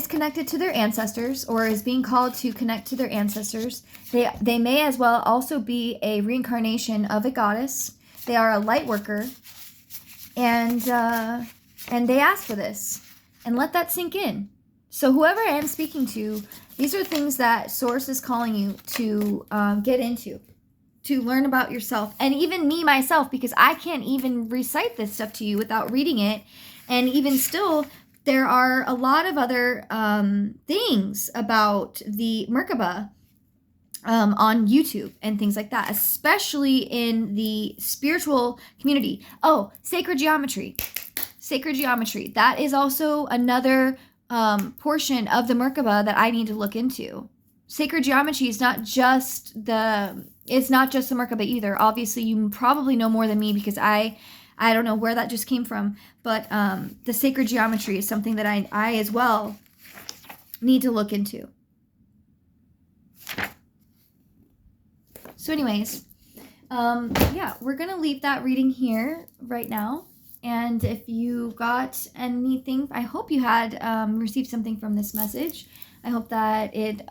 connected to their ancestors or is being called to connect to their ancestors. They may as well also be a reincarnation of a goddess. They are a light worker, and they ask for this, and let that sink in. So whoever I am speaking to, these are things that Source is calling you to get into, to learn about yourself, and even me myself, because I can't even recite this stuff to you without reading it, and even still, there are a lot of other things about the Merkaba on YouTube and things like that, especially in the spiritual community. Oh, sacred geometry. Sacred geometry. That is also another portion of the Merkaba that I need to look into. Sacred geometry is not just the Merkaba either. Obviously, you probably know more than me because I don't know where that just came from. But the sacred geometry is something that I as well need to look into. So anyways, yeah, we're going to leave that reading here right now. And if you got anything, I hope you had received something from this message. I hope that it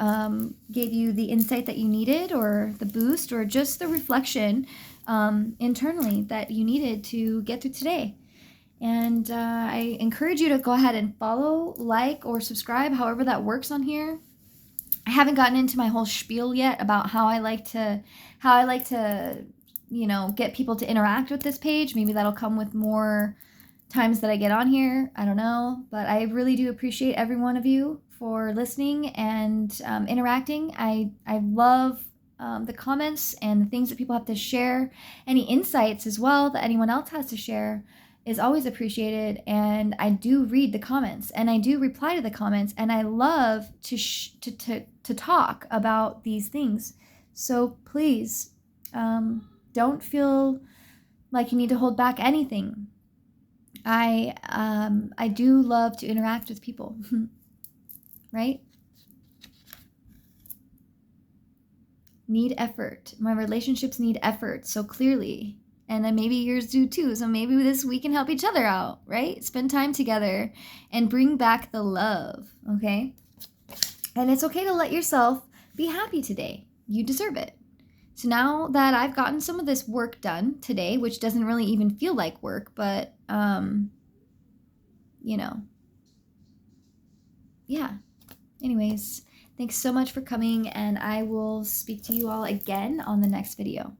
gave you the insight that you needed, or the boost, or just the reflection internally that you needed to get through today. And I encourage you to go ahead and follow, like, or subscribe, however that works on here. I haven't gotten into my whole spiel yet about how I like to you know, get people to interact with this page. Maybe that'll come with more times that I get on here. I don't know, but I really do appreciate every one of you for listening and interacting. I love the comments and the things that people have to share. Any insights as well that anyone else has to share is always appreciated. And I do read the comments and I do reply to the comments, and I love to talk about these things. So please don't feel like you need to hold back anything. I do love to interact with people, right? Need effort. My relationships need effort, so clearly. And then maybe yours do too. So maybe we can help each other out, right? Spend time together and bring back the love, okay? And it's okay to let yourself be happy today. You deserve it. So now that I've gotten some of this work done today, which doesn't really even feel like work, but, you know, yeah. Anyways, thanks so much for coming, and I will speak to you all again on the next video.